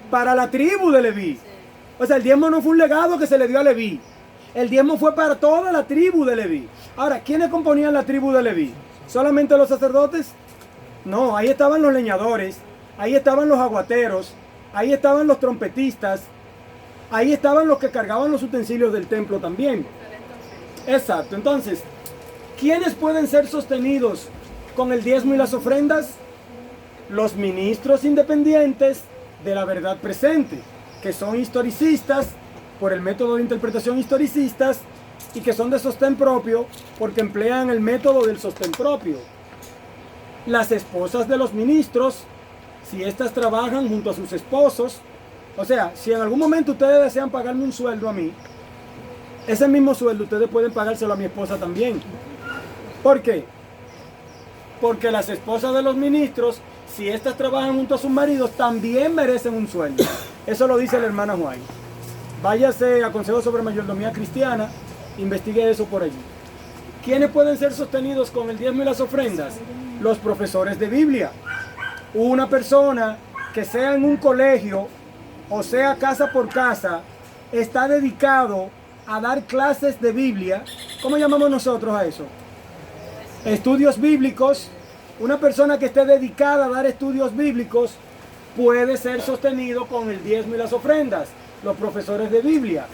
[SPEAKER 1] Para la tribu de Leví. O sea, el diezmo no fue un legado que se le dio a Leví. El diezmo fue para toda la tribu de Leví. Ahora, ¿quiénes componían la tribu de Leví? ¿Solamente los sacerdotes? No, ahí estaban los leñadores, ahí estaban los aguateros, ahí estaban los trompetistas, ahí estaban los que cargaban los utensilios del templo también. Exacto, entonces, ¿quiénes pueden ser sostenidos con el diezmo y las ofrendas? los ministros independientes de la verdad presente, que son historicistas por el método de interpretación historicistas y que son de sostén propio porque emplean el método del sostén propio. Las esposas de los ministros, si éstas trabajan junto a sus esposos, o sea, si en algún momento ustedes desean pagarme un sueldo a mí, ese mismo sueldo ustedes pueden pagárselo a mi esposa también. ¿Por qué? Porque las esposas de los ministros, si éstas trabajan junto a sus maridos, también merecen un sueldo. Eso lo dice la hermana Juan. Váyase a Consejo sobre Mayordomía Cristiana, investigue eso por allí. ¿Quiénes pueden ser sostenidos con el diezmo y las ofrendas? Los profesores de Biblia. Una persona que sea en un colegio o sea casa por casa, está dedicado a dar clases de Biblia. ¿Cómo llamamos nosotros a eso? Estudios bíblicos. Una persona que esté dedicada a dar estudios bíblicos puede ser sostenido con el diezmo y las ofrendas. Los profesores de Biblia,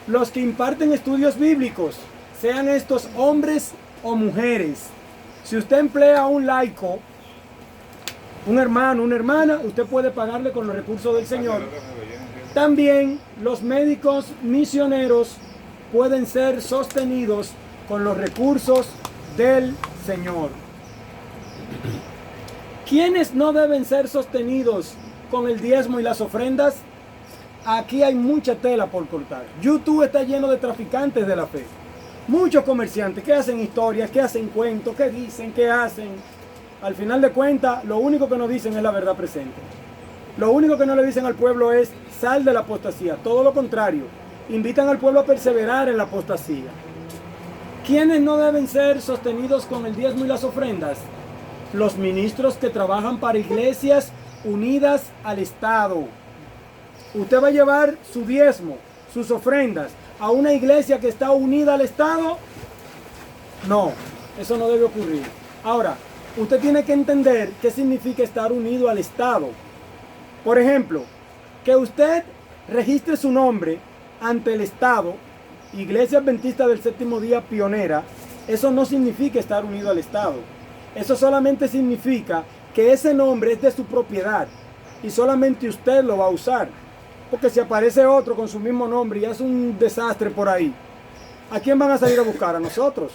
[SPEAKER 1] los que imparten estudios bíblicos, sean estos hombres o mujeres. Si usted emplea a un laico, un hermano, una hermana, usted puede pagarle con los recursos del Señor. También los médicos misioneros pueden ser sostenidos con los recursos del Señor. ¿Quiénes no deben ser sostenidos con el diezmo y las ofrendas? Aquí hay mucha tela por cortar. YouTube está lleno de traficantes de la fe. Muchos comerciantes que hacen historias, que hacen cuentos, que dicen, que hacen. Al final de cuentas, lo único que nos dicen es la verdad presente. Lo único que no le dicen al pueblo es sal de la apostasía. Todo lo contrario, invitan al pueblo a perseverar en la apostasía. ¿Quiénes no deben ser sostenidos con el diezmo y las ofrendas? Los ministros que trabajan para iglesias unidas al Estado. Usted va a llevar su diezmo, sus ofrendas a una iglesia que está unida al Estado. No, eso no debe ocurrir. Ahora, usted tiene que entender qué significa estar unido al Estado. Por ejemplo, que usted registre su nombre ante el Estado, Iglesia Adventista del Séptimo Día Pionera, eso no significa estar unido al Estado. Eso solamente significa que ese nombre es de su propiedad y solamente usted lo va a usar. Porque si aparece otro con su mismo nombre y es un desastre por ahí, ¿a quién van a salir a buscar? A nosotros.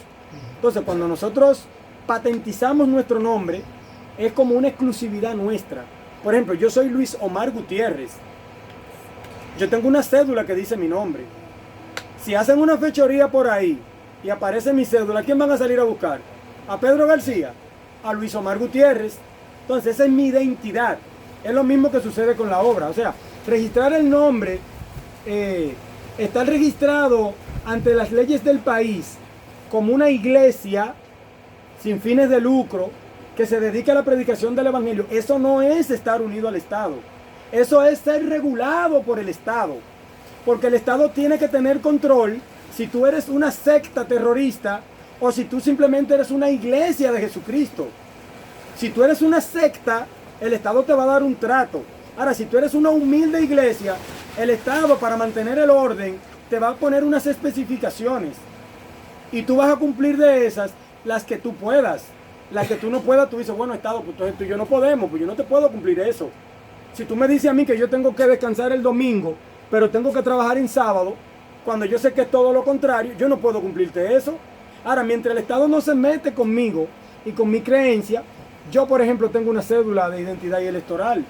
[SPEAKER 1] Entonces, cuando nosotros patentizamos nuestro nombre, es como una exclusividad nuestra. Por ejemplo, yo soy Luis Omar Gutiérrez. Yo tengo una cédula que dice mi nombre. Si hacen una fechoría por ahí y aparece mi cédula, ¿a quién van a salir a buscar? ¿A Pedro García? ¿A Luis Omar Gutiérrez? Entonces, esa es mi identidad. Es lo mismo que sucede con la obra. O sea, registrar el nombre, estar registrado ante las leyes del país como una iglesia sin fines de lucro que se dedica a la predicación del evangelio, eso no es estar unido al Estado. Eso es ser regulado por el Estado. Porque el Estado tiene que tener control si tú eres una secta terrorista o si tú simplemente eres una iglesia de Jesucristo. Si tú eres una secta, el Estado te va a dar un trato. Ahora, si tú eres una humilde iglesia, el Estado, para mantener el orden, te va a poner unas especificaciones. Y tú vas a cumplir de esas las que tú puedas. Las que tú no puedas, tú dices, bueno, Estado, pues entonces tú y yo no podemos, pues yo no te puedo cumplir eso. Si tú me dices a mí que yo tengo que descansar el domingo, pero tengo que trabajar en sábado, cuando yo sé que es todo lo contrario, yo no puedo cumplirte eso. Ahora, mientras el Estado no se mete conmigo y con mi creencia, yo, por ejemplo, tengo una cédula de identidad y electoral,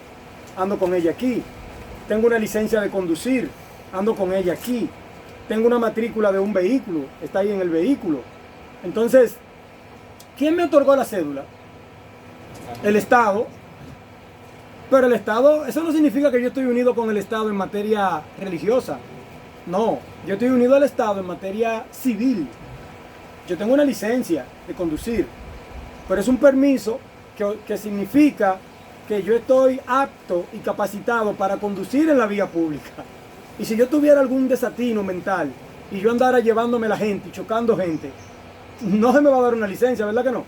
[SPEAKER 1] ando con ella aquí. Tengo una licencia de conducir, ando con ella aquí. Tengo una matrícula de un vehículo, está ahí en el vehículo. Entonces, ¿quién me otorgó la cédula? El Estado. Pero el Estado, eso no significa que yo estoy unido con el Estado en materia religiosa. No, yo estoy unido al Estado en materia civil. Yo tengo una licencia de conducir, pero es un permiso que significa que yo estoy apto y capacitado para conducir en la vía pública. Y si yo tuviera algún desatino mental y yo andara llevándome la gente y chocando gente, no se me va a dar una licencia, ¿verdad que no?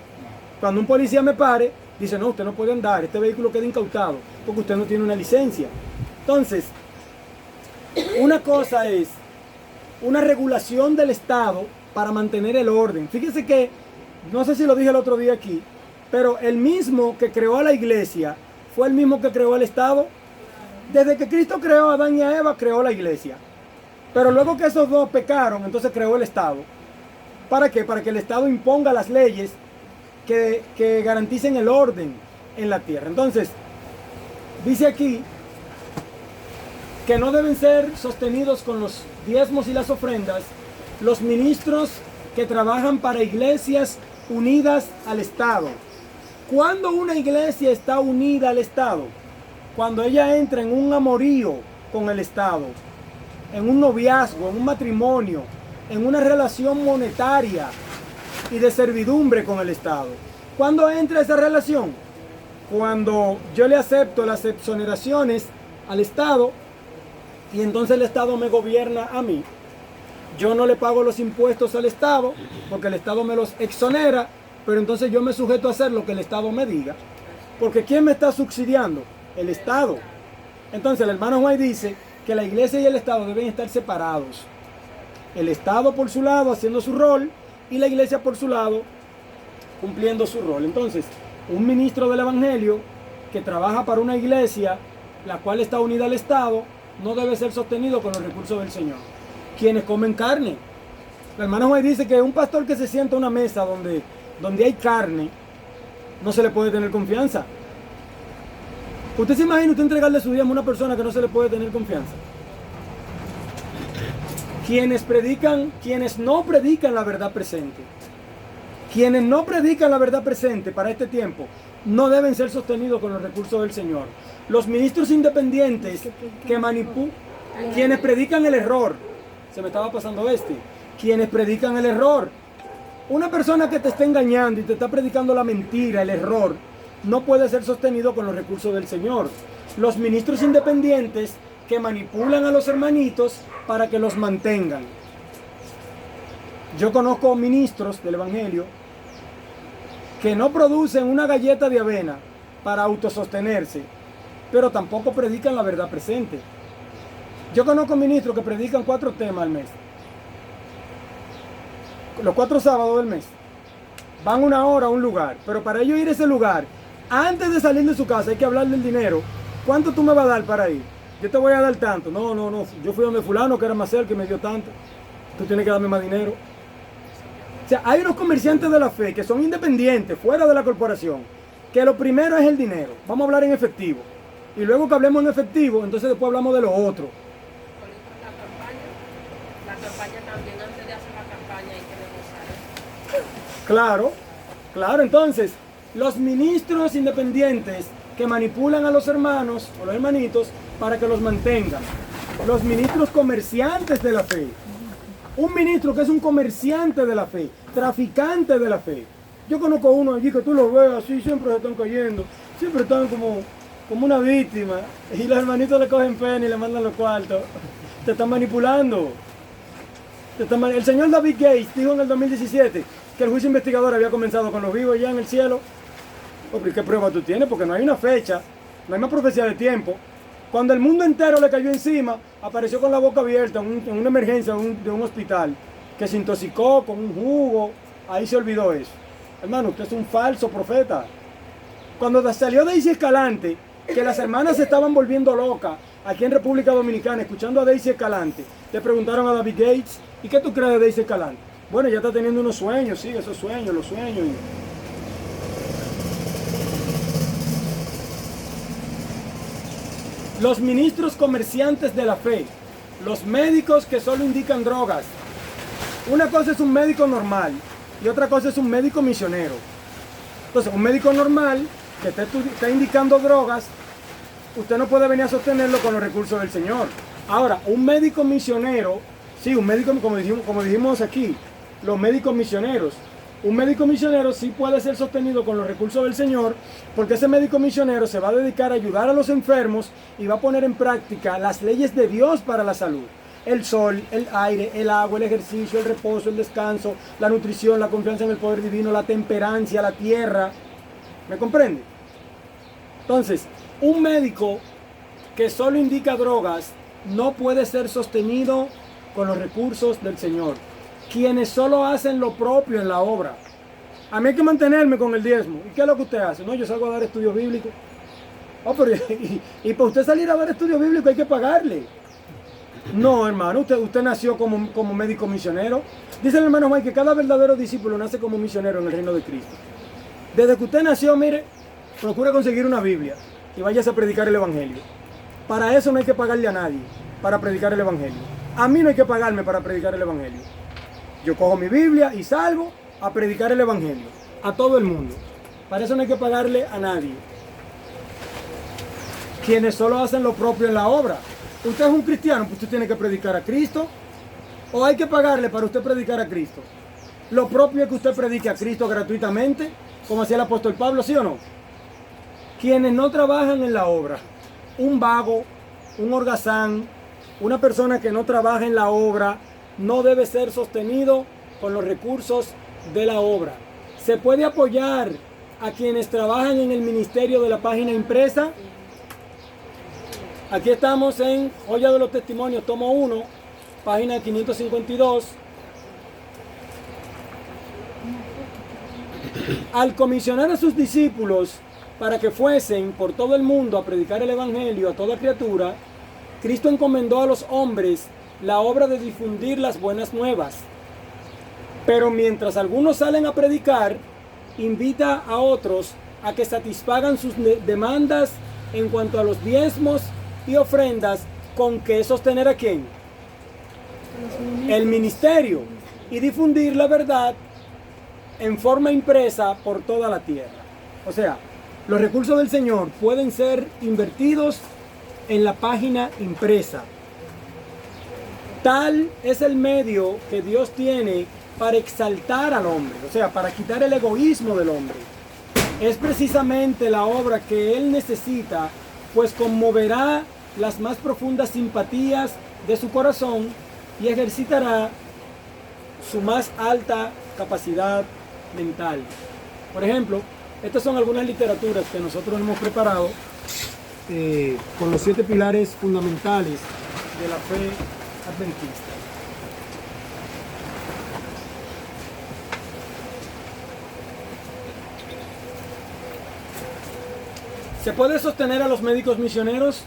[SPEAKER 1] Cuando un policía me pare, dice, no, usted no puede andar, este vehículo queda incautado porque usted no tiene una licencia. Entonces, una cosa es una regulación del Estado para mantener el orden. Fíjese que, no sé si lo dije el otro día aquí, pero el mismo que creó a la iglesia fue el mismo que creó el Estado. Desde que Cristo creó a Adán y a Eva, creó la iglesia. Pero luego que esos dos pecaron, entonces creó el Estado. ¿Para qué? Para que el Estado imponga las leyes que garanticen el orden en la tierra. Entonces, dice aquí que no deben ser sostenidos con los diezmos y las ofrendas los ministros que trabajan para iglesias unidas al Estado. ¿Cuándo una iglesia está unida al Estado? Cuando ella entra en un amorío con el Estado, en un noviazgo, en un matrimonio, en una relación monetaria y de servidumbre con el Estado. ¿Cuándo entra esa relación? Cuando yo le acepto las exoneraciones al Estado y entonces el Estado me gobierna a mí. Yo no le pago los impuestos al Estado porque el Estado me los exonera, pero entonces yo me sujeto a hacer lo que el Estado me diga. Porque ¿quién me está subsidiando? El Estado. Entonces el hermano Juan dice que la iglesia y el Estado deben estar separados. El Estado por su lado haciendo su rol y la iglesia por su lado cumpliendo su rol. Entonces, un ministro del Evangelio que trabaja para una iglesia la cual está unida al Estado no debe ser sostenido con los recursos del Señor. Quienes comen carne. El hermano Juan dice que un pastor que se sienta a una mesa donde hay carne no se le puede tener confianza. ¿Usted se imagina usted entregarle su diezmo a una persona que no se le puede tener confianza? Quienes no predican la verdad presente. Quienes no predican la verdad presente para este tiempo no deben ser sostenidos con los recursos del Señor. Los ministros independientes que manipulan, quienes predican el error, se me estaba pasando quienes predican el error. Una persona que te está engañando y te está predicando la mentira, el error, no puede ser sostenido con los recursos del Señor. Los ministros independientes que manipulan a los hermanitos para que los mantengan. Yo conozco ministros del Evangelio que no producen una galleta de avena para autosostenerse, pero tampoco predican la verdad presente. Yo conozco ministros que predican 4 temas al mes. Los 4 sábados del mes. Van 1 hora a un lugar, pero para ellos ir a ese lugar, antes de salir de su casa hay que hablar del dinero. ¿Cuánto tú me vas a dar para ir? Yo te voy a dar tanto. No. Yo fui donde fulano que era más cerca que me dio tanto. Tú tienes que darme más dinero. O sea, hay unos comerciantes de la fe que son independientes, fuera de la corporación, que lo primero es el dinero. Vamos a hablar en efectivo. Y luego que hablemos en efectivo, entonces después hablamos de lo otro.
[SPEAKER 3] La campaña también, antes de hacer la campaña hay que negociar.
[SPEAKER 1] Claro, entonces, los ministros independientes que manipulan a los hermanos o los hermanitos para que los mantengan. Los ministros comerciantes de la fe. Un ministro que es un comerciante de la fe, traficante de la fe. Yo conozco uno allí que tú lo ves así, siempre se están cayendo, siempre están como una víctima. Y los hermanitos le cogen pena y le mandan los cuartos. Te están manipulando. El señor David Gates dijo en el 2017 que el juicio investigador había comenzado con los vivos ya en el cielo. ¿Qué prueba tú tienes? Porque no hay una fecha, no hay más profecía de tiempo. Cuando el mundo entero le cayó encima, apareció con la boca abierta en una emergencia de un hospital, que se intoxicó con un jugo, ahí se olvidó eso. Hermano, usted es un falso profeta. Cuando salió Daisy Escalante, que las hermanas se estaban volviendo locas aquí en República Dominicana, escuchando a Daisy Escalante, le preguntaron a David Gates, ¿y qué tú crees de Daisy Escalante? Bueno, ya está teniendo unos sueños, sigue esos sueños, los sueños. Los ministros comerciantes de la fe, los médicos que solo indican drogas. Una cosa es un médico normal y otra cosa es un médico misionero. Entonces, un médico normal que está indicando drogas, usted no puede venir a sostenerlo con los recursos del Señor. Ahora, un médico misionero, sí, un médico, como dijimos aquí, los médicos misioneros. Un médico misionero sí puede ser sostenido con los recursos del Señor, porque ese médico misionero se va a dedicar a ayudar a los enfermos y va a poner en práctica las leyes de Dios para la salud. El sol, el aire, el agua, el ejercicio, el reposo, el descanso, la nutrición, la confianza en el poder divino, la temperancia, la tierra. ¿Me comprende? Entonces, un médico que solo indica drogas no puede ser sostenido con los recursos del Señor. Quienes solo hacen lo propio en la obra. A mí hay que mantenerme con el diezmo. ¿Y qué es lo que usted hace? No, yo salgo a dar estudios bíblicos. Oh, pero y para usted salir a ver estudios bíblicos hay que pagarle. No, hermano, usted nació como médico misionero. Dice el hermano Mike que cada verdadero discípulo nace como misionero en el reino de Cristo. Desde que usted nació, mire, procura conseguir una Biblia y váyase a predicar el Evangelio. Para eso no hay que pagarle a nadie, para predicar el Evangelio. A mí no hay que pagarme para predicar el Evangelio. Yo cojo mi Biblia y salgo a predicar el Evangelio a todo el mundo. Para eso no hay que pagarle a nadie. Quienes solo hacen lo propio en la obra. Usted es un cristiano, pues usted tiene que predicar a Cristo. ¿O hay que pagarle para usted predicar a Cristo? Lo propio es que usted predique a Cristo gratuitamente, como hacía el apóstol Pablo, ¿sí o no? Quienes no trabajan en la obra, un vago, un holgazán, una persona que no trabaja en la obra, no debe ser sostenido con los recursos de la obra. ¿Se puede apoyar a quienes trabajan en el ministerio de la página impresa? Aquí estamos en Joya de los Testimonios, tomo 1, página 552. Al comisionar a sus discípulos para que fuesen por todo el mundo a predicar el Evangelio a toda criatura, Cristo encomendó a los hombres la obra de difundir las buenas nuevas. Pero mientras algunos salen a predicar, invita a otros a que satisfagan sus demandas en cuanto a los diezmos y ofrendas. ¿Con qué sostener a quién? El ministerio, y difundir la verdad en forma impresa por toda la tierra. O sea, los recursos del Señor pueden ser invertidos en la página impresa. Tal es el medio que Dios tiene para exaltar al hombre, o sea, para quitar el egoísmo del hombre. Es precisamente la obra que él necesita, pues conmoverá las más profundas simpatías de su corazón y ejercitará su más alta capacidad mental. Por ejemplo, estas son algunas literaturas que nosotros hemos preparado con los 7 pilares fundamentales de la fe adventista. ¿Se puede sostener a los médicos misioneros?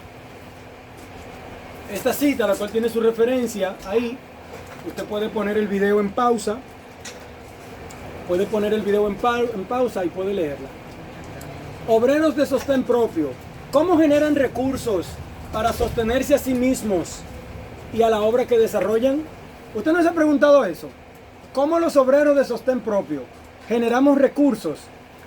[SPEAKER 1] Esta cita, la cual tiene su referencia ahí, usted puede poner el video en pausa, y puede leerla. Obreros de sostén propio, ¿cómo generan recursos para sostenerse a sí mismos y a la obra que desarrollan? ¿Usted no se ha preguntado eso? ¿Cómo los obreros de sostén propio generamos recursos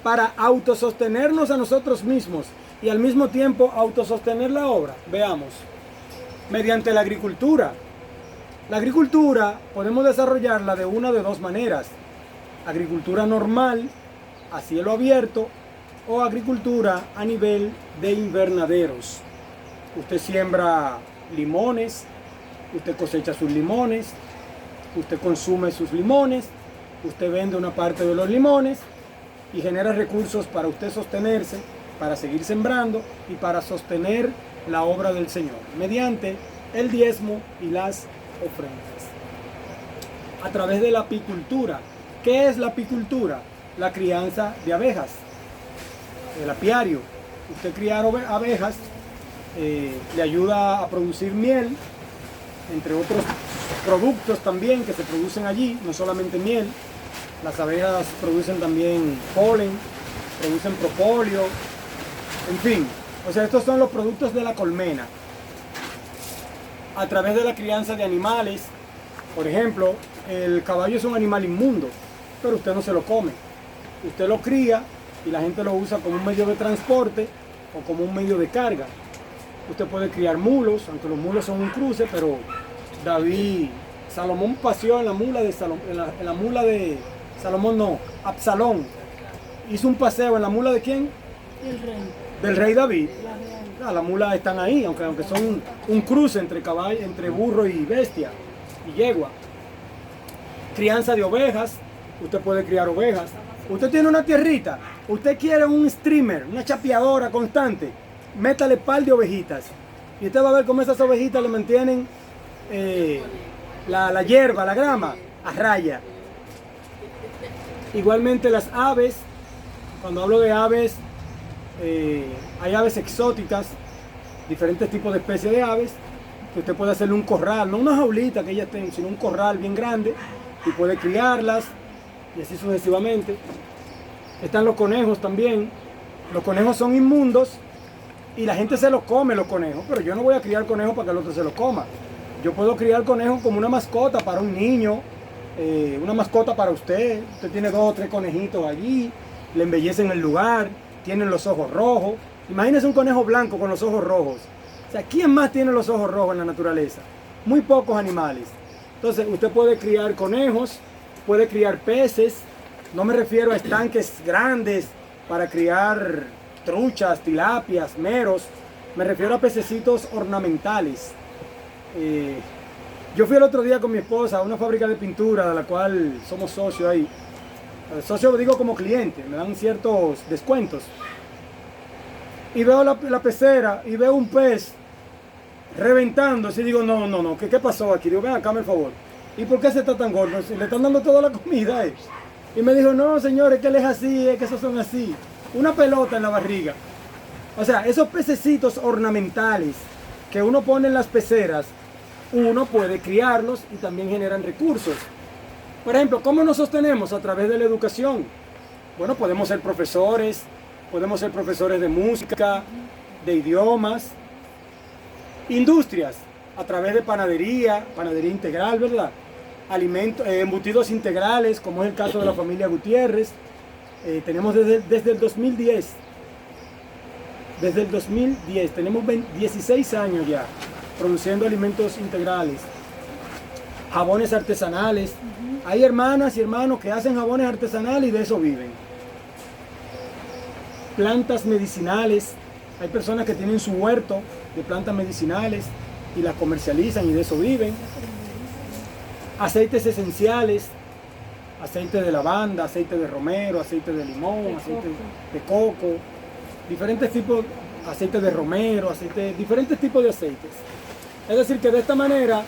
[SPEAKER 1] para autosostenernos a nosotros mismos y al mismo tiempo autosostener la obra? Veamos. Mediante la agricultura. La agricultura podemos desarrollarla de una de dos maneras. Agricultura normal, a cielo abierto, o agricultura a nivel de invernaderos. Usted siembra limones, usted cosecha sus limones, usted consume sus limones, usted vende una parte de los limones y genera recursos para usted sostenerse, para seguir sembrando y para sostener la obra del Señor mediante el diezmo y las ofrendas. A través de la apicultura. ¿Qué es la apicultura? La crianza de abejas, el apiario. Usted criar abejas le ayuda a producir miel, entre otros productos también que se producen allí, no solamente miel. Las abejas producen también polen, producen propóleo, en fin. O sea, estos son los productos de la colmena. A través de la crianza de animales, por ejemplo, el caballo es un animal inmundo, pero usted no se lo come. Usted lo cría y la gente lo usa como un medio de transporte o como un medio de carga. Usted puede criar mulos, aunque los mulos son un cruce, pero Salomón paseó en la mula de Salomón, Absalón. Hizo un paseo en la mula de ¿quién?
[SPEAKER 4] El rey.
[SPEAKER 1] Del rey David. Las mulas están ahí, aunque son un cruce entre caballo, entre burro y bestia y yegua. Crianza de ovejas, usted puede criar ovejas. Usted tiene una tierrita, usted quiere un streamer, una chapeadora constante, métale par de ovejitas y usted va a ver cómo esas ovejitas le mantienen la hierba, la grama a raya. Igualmente las aves, cuando hablo de aves, hay aves exóticas, diferentes tipos de especies de aves, que usted puede hacerle un corral, no una jaulita que ellas tengan, sino un corral bien grande, y puede criarlas, y así sucesivamente. Están los conejos también. Los conejos son inmundos, y la gente se los come los conejos, pero yo no voy a criar conejos para que el otro se los coma. Yo puedo criar conejos como una mascota para un niño, una mascota para usted. Usted tiene 2 o 3 conejitos allí, le embellecen el lugar, tienen los ojos rojos. Imagínese un conejo blanco con los ojos rojos. O sea, ¿quién más tiene los ojos rojos en la naturaleza? Muy pocos animales. Entonces, usted puede criar conejos, puede criar peces. No me refiero a estanques grandes para criar truchas, tilapias, meros. Me refiero a pececitos ornamentales. Yo fui el otro día con mi esposa a una fábrica de pintura de la cual somos socios ahí. Socio digo como cliente, me dan ciertos descuentos. Y veo la pecera y veo un pez reventando. Y digo, no, ¿qué pasó aquí? Digo, ven acá, por favor. ¿Y por qué se está tan gordo? Le están dando toda la comida. Y me dijo, no, señores, que él es así, es que esos son así. Una pelota en la barriga. O sea, esos pececitos ornamentales que uno pone en las peceras, uno puede criarlos y también generan recursos. Por ejemplo, ¿cómo nos sostenemos? A través de la educación. Bueno, podemos ser profesores de música, de idiomas, industrias, a través de panadería integral, ¿verdad? Alimentos, embutidos integrales, como es el caso de la familia Gutiérrez. Tenemos desde el 2010. Desde el 2010, tenemos 16 años ya produciendo alimentos integrales, jabones artesanales. Hay hermanas y hermanos que hacen jabones artesanales y de eso viven. Plantas medicinales. Hay personas que tienen su huerto de plantas medicinales y las comercializan y de eso viven. Aceites esenciales, aceite de lavanda, aceite de romero, aceite de limón, aceite de coco, diferentes tipos, aceite de romero, diferentes tipos de aceites. Es decir, que de esta manera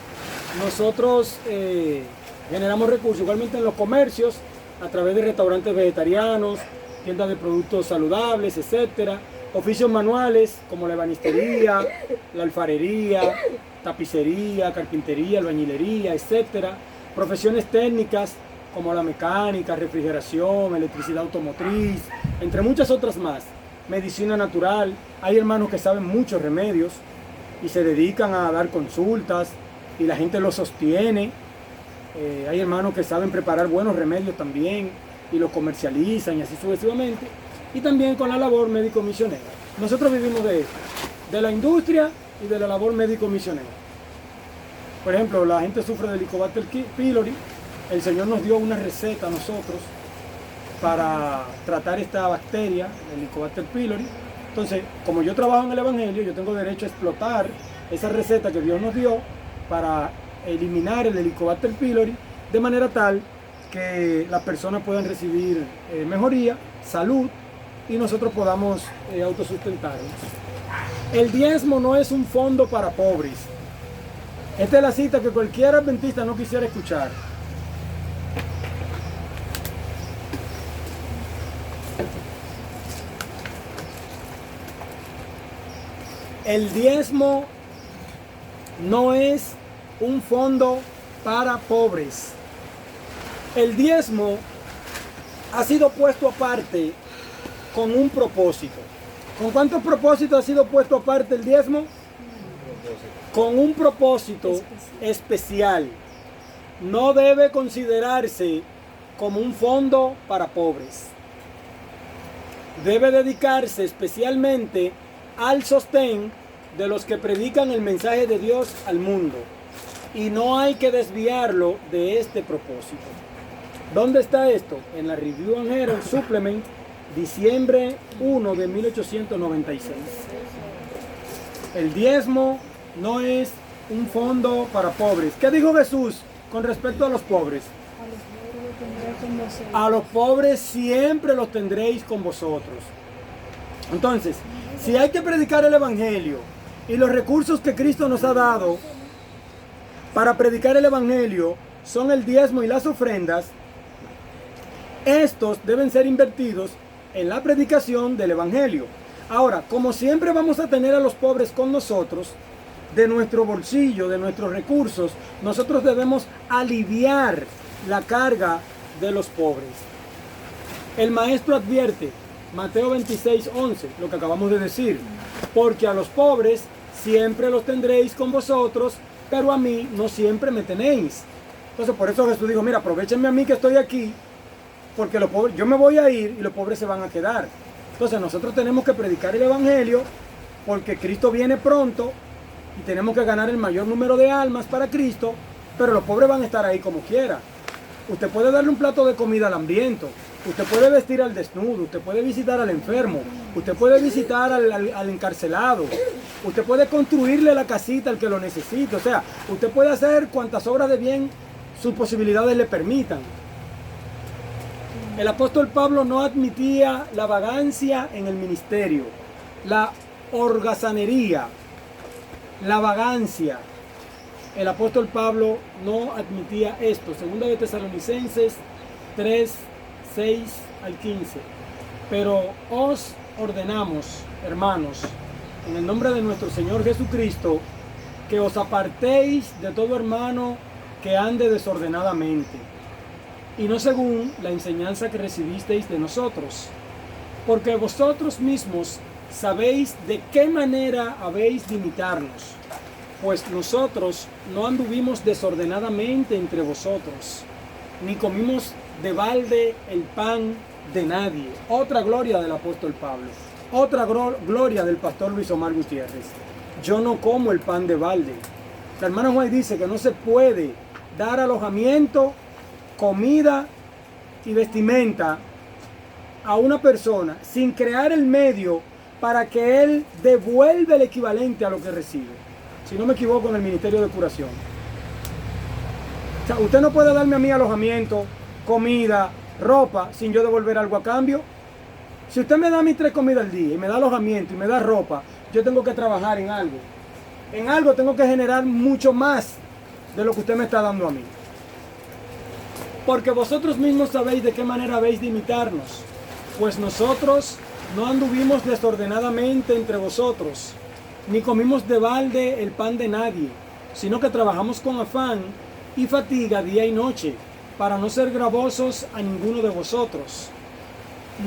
[SPEAKER 1] nosotros generamos recursos, igualmente en los comercios, a través de restaurantes vegetarianos, tiendas de productos saludables, etcétera. Oficios manuales como la ebanistería, la alfarería, tapicería, carpintería, albañilería, etcétera. Profesiones técnicas como la mecánica, refrigeración, electricidad automotriz, entre muchas otras más. Medicina natural. Hay hermanos que saben muchos remedios y se dedican a dar consultas y la gente los sostiene. Hay hermanos que saben preparar buenos remedios también y los comercializan y así sucesivamente. Y también con la labor médico-misionera. Nosotros vivimos de esto, de la industria y de la labor médico-misionera. Por ejemplo, la gente sufre de Helicobacter pylori. El Señor nos dio una receta a nosotros para tratar esta bacteria, el Helicobacter pylori. Entonces, como yo trabajo en el Evangelio, yo tengo derecho a explotar esa receta que Dios nos dio para eliminar el Helicobacter pylori de manera tal que las personas puedan recibir mejoría, salud, y nosotros podamos autosustentarnos. El diezmo no es un fondo para pobres. Esta es la cita que cualquier adventista no quisiera escuchar. El diezmo no es un fondo para pobres. El diezmo ha sido puesto aparte con un propósito. ¿Con cuántos propósitos ha sido puesto aparte el diezmo? Con un propósito especial. No debe considerarse como un fondo para pobres. Debe dedicarse especialmente al sostén de los que predican el mensaje de Dios al mundo. Y no hay que desviarlo de este propósito. ¿Dónde está esto? En la Review and Herald Supplement, diciembre 1 de 1896. El diezmo no es un fondo para pobres. ¿Qué dijo Jesús con respecto a los pobres? A los pobres siempre los tendréis con vosotros. Entonces, si hay que predicar el Evangelio y los recursos que Cristo nos ha dado para predicar el Evangelio son el diezmo y las ofrendas, estos deben ser invertidos en la predicación del Evangelio. Ahora, como siempre vamos a tener a los pobres con nosotros, de nuestro bolsillo, de nuestros recursos, nosotros debemos aliviar la carga de los pobres. El maestro advierte, Mateo 26:11, lo que acabamos de decir, porque a los pobres siempre los tendréis con vosotros, pero a mí no siempre me tenéis. Entonces por eso Jesús dijo, mira, aprovechenme a mí que estoy aquí, porque los pobres, yo me voy a ir y los pobres se van a quedar. Entonces nosotros tenemos que predicar el evangelio, porque Cristo viene pronto y tenemos que ganar el mayor número de almas para Cristo, pero los pobres van a estar ahí como quiera. Usted puede darle un plato de comida al hambriento, usted puede vestir al desnudo, usted puede visitar al enfermo, usted puede visitar al encarcelado, usted puede construirle la casita al que lo necesite, o sea, usted puede hacer cuantas obras de bien sus posibilidades le permitan. El apóstol Pablo no admitía la vagancia en el ministerio, la holgazanería, la vagancia. El apóstol Pablo no admitía esto. Segunda de Tesalonicenses 3, 6 al 15. Pero os ordenamos, hermanos, en el nombre de nuestro Señor Jesucristo, que os apartéis de todo hermano que ande desordenadamente, y no según la enseñanza que recibisteis de nosotros, porque vosotros mismos sabéis de qué manera habéis de imitarnos, pues nosotros no anduvimos desordenadamente entre vosotros, ni comimos de balde el pan de nadie. Otra gloria del apóstol Pablo, otra gloria del pastor Luis Omar Gutiérrez. Yo no como el pan de balde. La hermana Juan dice que no se puede dar alojamiento, comida y vestimenta a una persona sin crear el medio para que él devuelva el equivalente a lo que recibe. Si no me equivoco, en el Ministerio de Curación. O sea, usted no puede darme a mí alojamiento, comida, ropa, sin yo devolver algo a cambio. Si usted me da mis 3 comidas al día y me da alojamiento y me da ropa, yo tengo que trabajar en algo. En algo tengo que generar mucho más de lo que usted me está dando a mí. Porque vosotros mismos sabéis de qué manera habéis de imitarnos, pues nosotros no anduvimos desordenadamente entre vosotros, ni comimos de balde el pan de nadie, sino que trabajamos con afán y fatiga día y noche, para no ser gravosos a ninguno de vosotros.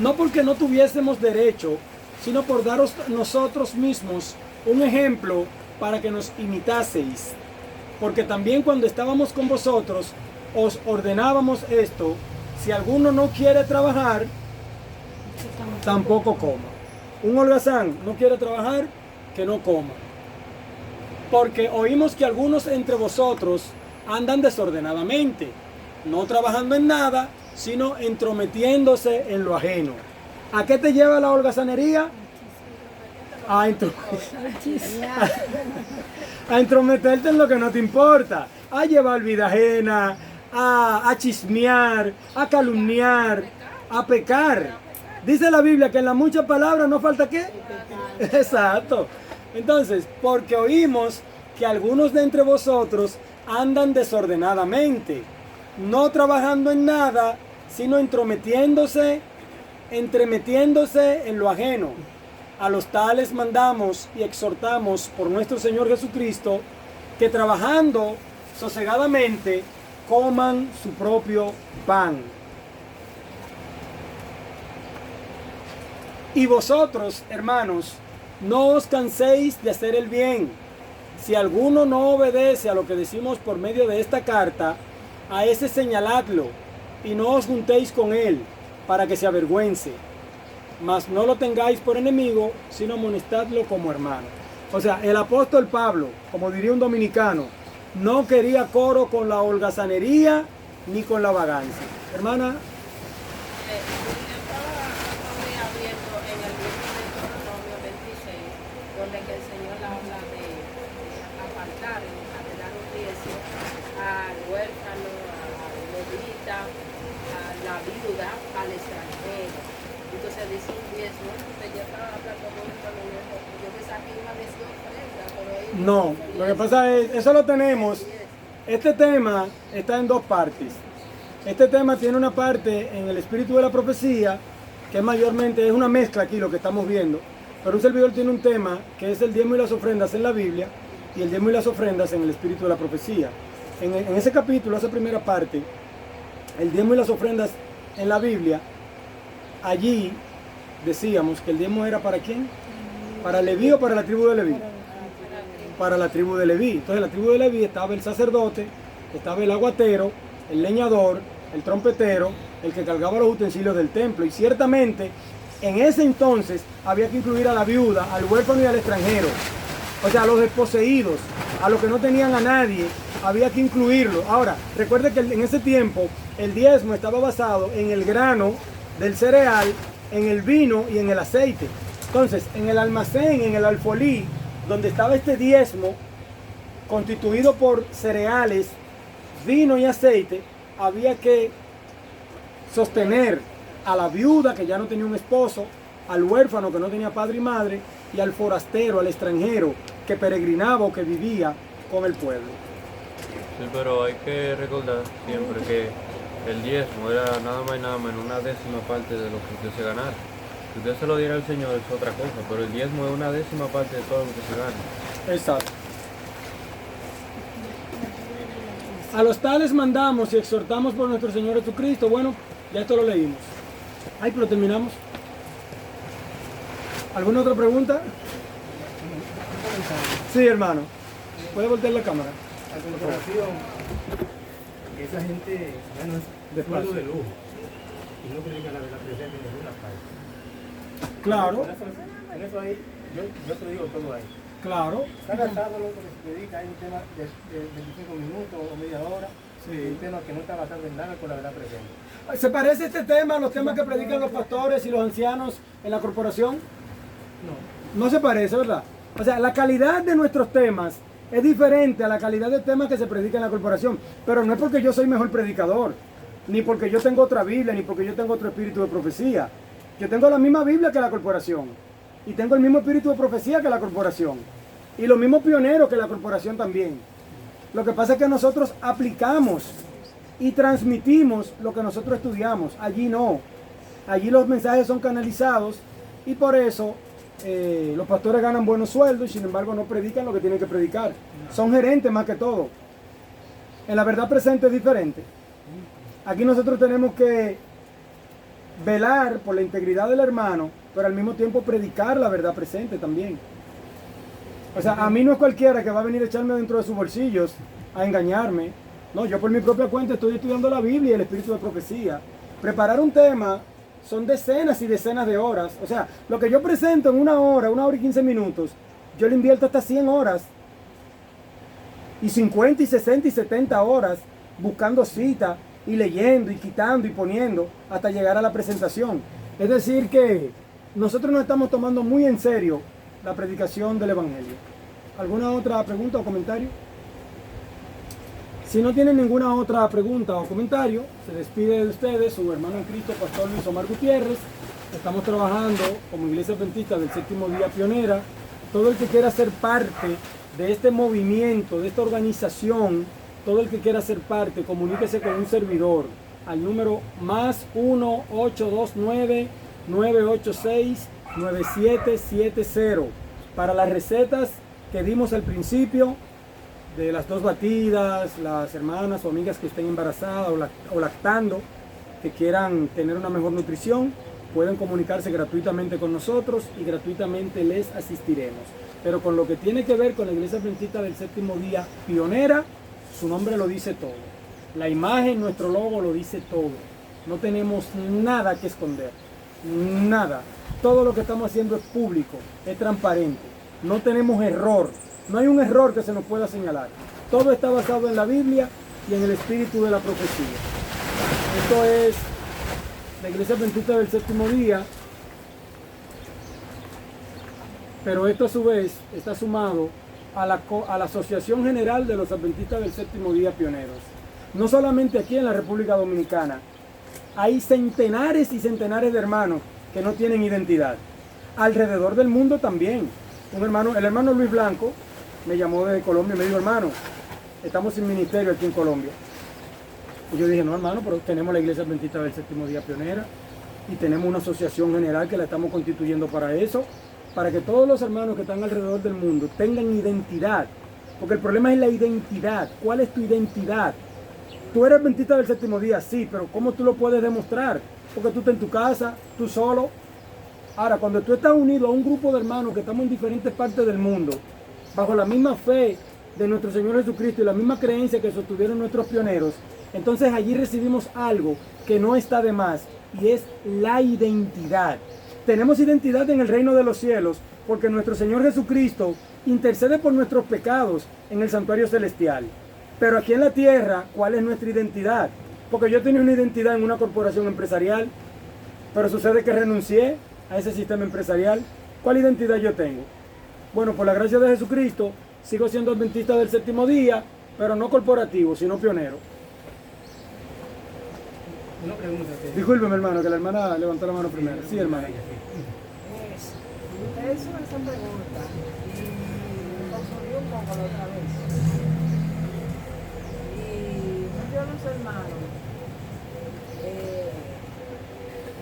[SPEAKER 1] No porque no tuviésemos derecho, sino por daros nosotros mismos un ejemplo para que nos imitaseis. Porque también cuando estábamos con vosotros, os ordenábamos esto: si alguno no quiere trabajar, tampoco coma. Un holgazán no quiere trabajar, que no coma. Porque oímos que algunos entre vosotros andan desordenadamente, no trabajando en nada, sino entrometiéndose en lo ajeno. ¿A qué te lleva la holgazanería? A entrometerte en lo que no te importa, a llevar vida ajena, a chismear, a calumniar, a pecar. Dice la Biblia que en las muchas palabras no falta ¿qué? Exacto. Entonces, porque oímos que algunos de entre vosotros andan desordenadamente, no trabajando en nada, sino entremetiéndose en lo ajeno. A los tales mandamos y exhortamos por nuestro Señor Jesucristo que trabajando sosegadamente coman su propio pan. Y vosotros, hermanos, no os canséis de hacer el bien. Si alguno no obedece a lo que decimos por medio de esta carta, a ese señaladlo y no os juntéis con él para que se avergüence. Mas no lo tengáis por enemigo, sino amonestadlo como hermano. O sea, el apóstol Pablo, como diría un dominicano, no quería coro con la holgazanería ni con la vagancia. Hermana.
[SPEAKER 3] Donde que el Señor habla de apartar, de dar un riesgo al huérfano, al levita, a la viuda, al extranjero. Entonces dice un diezmo, que yo estaba hablando con un familia, yo pensaba que iba a decir ofrenda, pero ahí
[SPEAKER 1] No, lo que pasa es, eso lo tenemos. Este tema está en 2 partes. Este tema tiene una parte en el espíritu de la profecía, que mayormente es una mezcla aquí lo que estamos viendo. Pero un servidor tiene un tema que es el diezmo y las ofrendas en la Biblia y el diezmo y las ofrendas en el espíritu de la profecía. En ese capítulo, esa primera parte, el diezmo y las ofrendas en la Biblia, allí decíamos que el diezmo era ¿para quién? ¿Para Leví o para la tribu de Leví? Para la tribu de Leví. Entonces en la tribu de Leví estaba el sacerdote, estaba el aguatero, el leñador, el trompetero, el que cargaba los utensilios del templo. Y ciertamente en ese entonces había que incluir a la viuda, al huérfano y al extranjero. O sea, a los desposeídos, a los que no tenían a nadie, había que incluirlo. Ahora, recuerde que en ese tiempo el diezmo estaba basado en el grano del cereal, en el vino y en el aceite. Entonces, en el almacén, en el alfolí, donde estaba este diezmo, constituido por cereales, vino y aceite, había que sostener a la viuda que ya no tenía un esposo, al huérfano que no tenía padre y madre, y al forastero, al extranjero que peregrinaba o que vivía con el pueblo.
[SPEAKER 4] Sí, pero hay que recordar siempre que el diezmo era nada más y nada menos una décima parte de lo que usted se ganara. Si usted se lo diera al Señor es otra cosa, pero el diezmo es una décima parte de todo lo que se gana.
[SPEAKER 1] Exacto. A los tales mandamos y exhortamos por nuestro Señor Jesucristo. Bueno, ya esto lo leímos. Ay, pero terminamos. ¿Alguna otra pregunta? Sí, hermano. ¿Puede voltear la cámara?
[SPEAKER 5] A comparación, esa gente ya no es pueblo de lujo y no predica la verdad presente en ninguna parte.
[SPEAKER 1] Claro,
[SPEAKER 5] En eso ahí, yo te digo todo ahí.
[SPEAKER 1] claro.
[SPEAKER 5] Cada sábado lo que se predica hay un tema de 25 minutos o media hora, un tema que no está basado en nada con la verdad presente.
[SPEAKER 1] ¿Se parece este tema a los temas que predican los pastores y los ancianos en la corporación? No se parece, ¿verdad? O sea, la calidad de nuestros temas es diferente a la calidad de temas que se predica en la corporación. Pero no es porque yo soy mejor predicador, ni porque yo tengo otra Biblia, ni porque yo tengo otro espíritu de profecía. Yo tengo la misma Biblia que la corporación. Y tengo el mismo espíritu de profecía que la corporación. Y los mismos pioneros que la corporación también. Lo que pasa es que nosotros aplicamos y transmitimos lo que nosotros estudiamos. Allí no. Allí los mensajes son canalizados y por eso los pastores ganan buenos sueldos y sin embargo no predican lo que tienen que predicar. Son gerentes más que todo. En la verdad presente es diferente. Aquí nosotros tenemos que velar por la integridad del hermano, pero al mismo tiempo predicar la verdad presente también. O sea, a mí no es cualquiera que va a venir a echarme dentro de sus bolsillos a engañarme. No, yo por mi propia cuenta estoy estudiando la Biblia y el espíritu de profecía. Preparar un tema son decenas y decenas de horas. O sea, lo que yo presento en una hora y 15 minutos, yo le invierto hasta 100 horas. Y 50 y 60 y 70 horas buscando cita y leyendo y quitando y poniendo hasta llegar a la presentación. Es decir que nosotros nos estamos tomando muy en serio la predicación del Evangelio. ¿Alguna otra pregunta o comentario? Si no tienen ninguna otra pregunta o comentario, se despide de ustedes su hermano en Cristo, Pastor Luis Omar Gutiérrez. Estamos trabajando como Iglesia Adventista del Séptimo Día Pionera. Todo el que quiera ser parte de este movimiento, de esta organización, todo el que quiera ser parte, comuníquese con un servidor al número +1 829 986 9770 para las recetas que dimos al principio de las 2 batidas, las hermanas o amigas que estén embarazadas o lactando, que quieran tener una mejor nutrición, pueden comunicarse gratuitamente con nosotros y gratuitamente les asistiremos. Pero con lo que tiene que ver con la Iglesia Adventista del Séptimo Día Pionera, su nombre lo dice todo. La imagen, nuestro logo lo dice todo. No tenemos nada que esconder, nada. Todo lo que estamos haciendo es público, es transparente. No tenemos error. No hay un error que se nos pueda señalar. Todo está basado en la Biblia y en el espíritu de la profecía. Esto es la Iglesia Adventista del Séptimo Día, pero esto a su vez está sumado a la Asociación General de los Adventistas del Séptimo Día Pioneros. No solamente aquí en la República Dominicana, hay centenares y centenares de hermanos que no tienen identidad. Alrededor del mundo también. El hermano Luis Blanco me llamó desde Colombia y me dijo, hermano, estamos sin ministerio aquí en Colombia. Y yo dije, no hermano, pero tenemos la Iglesia Adventista del Séptimo Día Pionera y tenemos una asociación general que la estamos constituyendo para eso. para que todos los hermanos que están alrededor del mundo tengan identidad. Porque el problema es la identidad. ¿Cuál es tu identidad? Tú eres adventista del séptimo día, sí, pero ¿cómo tú lo puedes demostrar? Porque tú estás en tu casa, tú solo. Ahora, cuando tú estás unido a un grupo de hermanos que estamos en diferentes partes del mundo, bajo la misma fe de nuestro Señor Jesucristo y la misma creencia que sostuvieron nuestros pioneros, entonces allí recibimos algo que no está de más, y es la identidad. Tenemos identidad en el reino de los cielos porque nuestro Señor Jesucristo intercede por nuestros pecados en el santuario celestial. Pero aquí en la tierra, ¿cuál es nuestra identidad? Porque yo tenía una identidad en una corporación empresarial, pero sucede que renuncié a ese sistema empresarial. ¿Cuál identidad yo tengo? Bueno, por la gracia de Jesucristo, sigo siendo adventista del séptimo día, pero no corporativo, sino pionero.
[SPEAKER 5] Una pregunta.
[SPEAKER 1] Discúlpeme, hermano, que la hermana levantó la mano primero. Sí, hermana.
[SPEAKER 6] Usted hizo esa pregunta y me confundió un poco la otra vez. Y muchos de los hermanos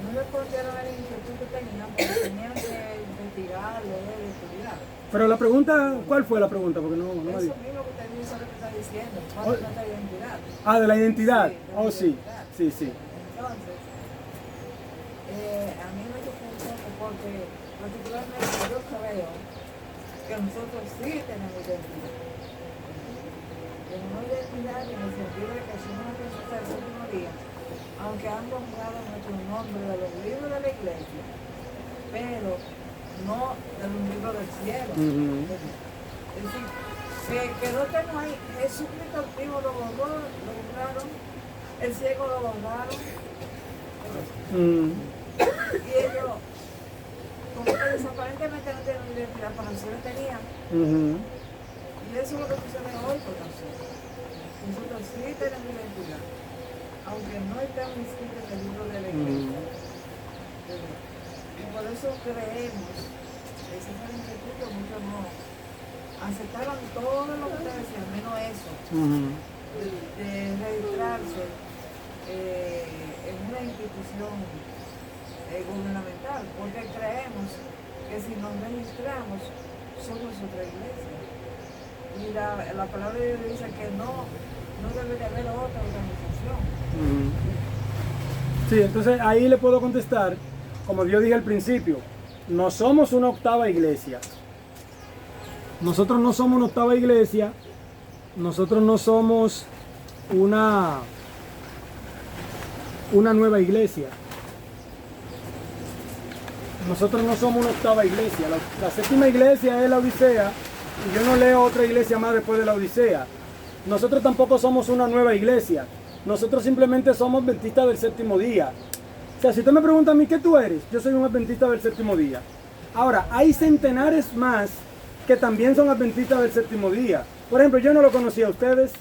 [SPEAKER 6] no respondieron a la inquietud que tenían porque tenían que investigar, leer, estudiar.
[SPEAKER 1] Pero la pregunta, ¿cuál fue la pregunta? Porque no me
[SPEAKER 6] Eso
[SPEAKER 1] dijo.
[SPEAKER 6] mismo que usted dice lo que está diciendo. ¿Cuál es nuestra identidad?
[SPEAKER 1] Ah, de la identidad.
[SPEAKER 6] Sí, de la
[SPEAKER 1] Oh, sí.
[SPEAKER 6] identidad.
[SPEAKER 1] Sí, sí.
[SPEAKER 6] Entonces, a mí me tocó un poco porque particularmente yo creo que nosotros sí tenemos identidad. Tenemos identidad en el sentido de que somos una persona del último día, aunque han borrado nuestro nombre de los libros de la iglesia, pero no de los libros del cielo. Es decir, que no tenemos ahí, Jesucristo vivo lo borraron, el ciego lo borraron, y ellos, como que desaparentemente no tienen identidad, pero nosotros tenían. Y eso es lo que sucede hoy con nosotros. Nosotros sí tenemos identidad, aunque no estamos inscritos en el libro de la iglesia. Y por eso creemos, esa es la inquietud que muchos no aceptaron todo lo que ustedes decían, menos eso, de registrarse en una institución gubernamental, porque creemos que si nos registramos somos otra iglesia. Y la palabra de Dios dice que no debe de haber otra organización.
[SPEAKER 1] Sí, entonces ahí le puedo contestar, como yo dije al principio, no somos una octava iglesia. Nosotros no somos una octava iglesia, nosotros no somos una nueva iglesia. Nosotros no somos una octava iglesia. La séptima iglesia es la Odisea, y yo no leo otra iglesia más después de la Odisea. Nosotros tampoco somos una nueva iglesia. Nosotros simplemente somos adventistas del séptimo día. O sea, si usted me pregunta a mí, ¿qué tú eres? Yo soy un adventista del séptimo día. Ahora, hay centenares más que también son adventistas del séptimo día. Por ejemplo, yo no lo conocía a ustedes.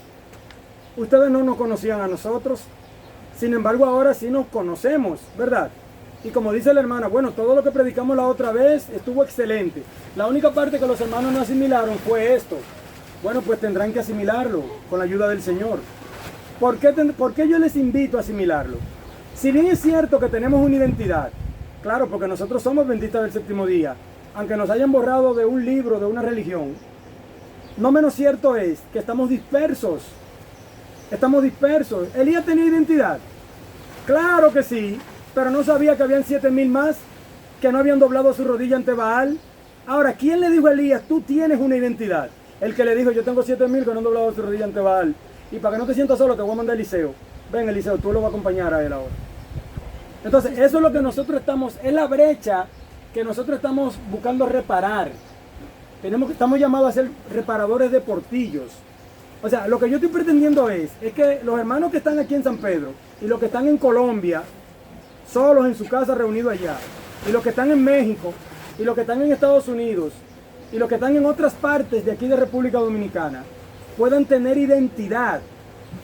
[SPEAKER 1] Ustedes no nos conocían a nosotros. Sin embargo, ahora sí nos conocemos, ¿verdad? Y como dice la hermana, bueno, todo lo que predicamos la otra vez estuvo excelente. La única parte que los hermanos no asimilaron fue esto. Bueno, pues tendrán que asimilarlo con la ayuda del Señor. ¿Por qué yo les invito a asimilarlo? Si bien es cierto que tenemos una identidad, claro, porque nosotros somos adventistas del séptimo día, aunque nos hayan borrado de un libro, de una religión, no menos cierto es que estamos dispersos. Estamos dispersos. ¿Elías tenía identidad? Claro que sí, pero no sabía que habían 7,000 más que no habían doblado su rodilla ante Baal. Ahora, ¿quién le dijo a Elías, tú tienes una identidad? El que le dijo, yo tengo 7,000 que no han doblado su rodilla ante Baal. Y para que no te sientas solo, te voy a mandar a Eliseo. Ven, Eliseo, tú lo vas a acompañar a él ahora. Entonces, eso es lo que nosotros estamos, es la brecha que nosotros estamos buscando reparar. Estamos llamados a ser reparadores de portillos. O sea, lo que yo estoy pretendiendo es que los hermanos que están aquí en San Pedro y los que están en Colombia, solos en su casa reunidos allá, y los que están en México, y los que están en Estados Unidos, y los que están en otras partes de aquí de República Dominicana, puedan tener identidad.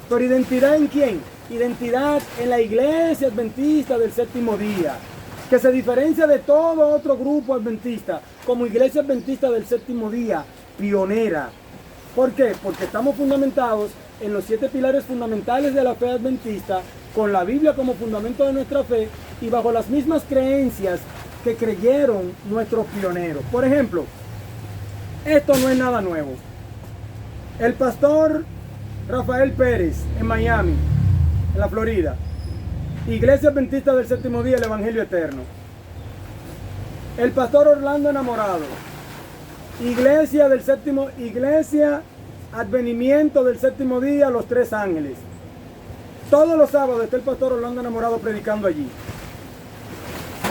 [SPEAKER 1] ¿Pero identidad en quién? Identidad en la iglesia adventista del séptimo día, que se diferencia de todo otro grupo adventista, como iglesia adventista del séptimo día, pionera. ¿Por qué? Porque estamos fundamentados en los 7 pilares fundamentales de la fe adventista, con la Biblia como fundamento de nuestra fe y bajo las mismas creencias que creyeron nuestros pioneros. Por ejemplo, esto no es nada nuevo. El pastor Rafael Pérez en Miami, en la Florida, Iglesia Adventista del Séptimo Día, el Evangelio Eterno. El pastor Orlando Enamorado, Iglesia Advenimiento del Séptimo Día, Los Tres Ángeles. Todos los sábados está el pastor Orlando Enamorado predicando allí.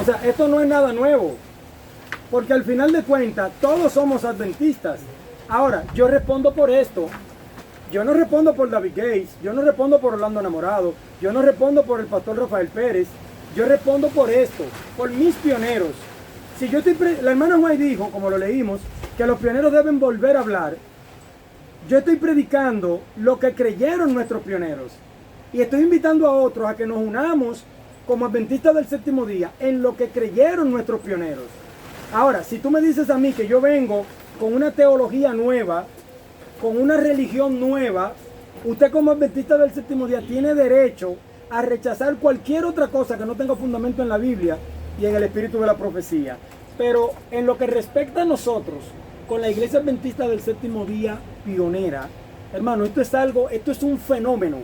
[SPEAKER 1] O sea, esto no es nada nuevo, porque al final de cuentas todos somos adventistas. Ahora, yo respondo por esto. Yo no respondo por David Gates, yo no respondo por Orlando Enamorado, yo no respondo por el pastor Rafael Pérez, yo respondo por esto, por mis pioneros. Si yo la hermana White dijo, como lo leímos, que los pioneros deben volver a hablar, yo estoy predicando lo que creyeron nuestros pioneros. Y estoy invitando a otros a que nos unamos como adventistas del séptimo día en lo que creyeron nuestros pioneros. Ahora, si tú me dices a mí que yo vengo con una teología nueva, con una religión nueva, usted como adventista del séptimo día tiene derecho a rechazar cualquier otra cosa que no tenga fundamento en la Biblia y en el espíritu de la profecía. Pero en lo que respecta a nosotros, con la iglesia adventista del séptimo día pionera, hermano, esto es un fenómeno.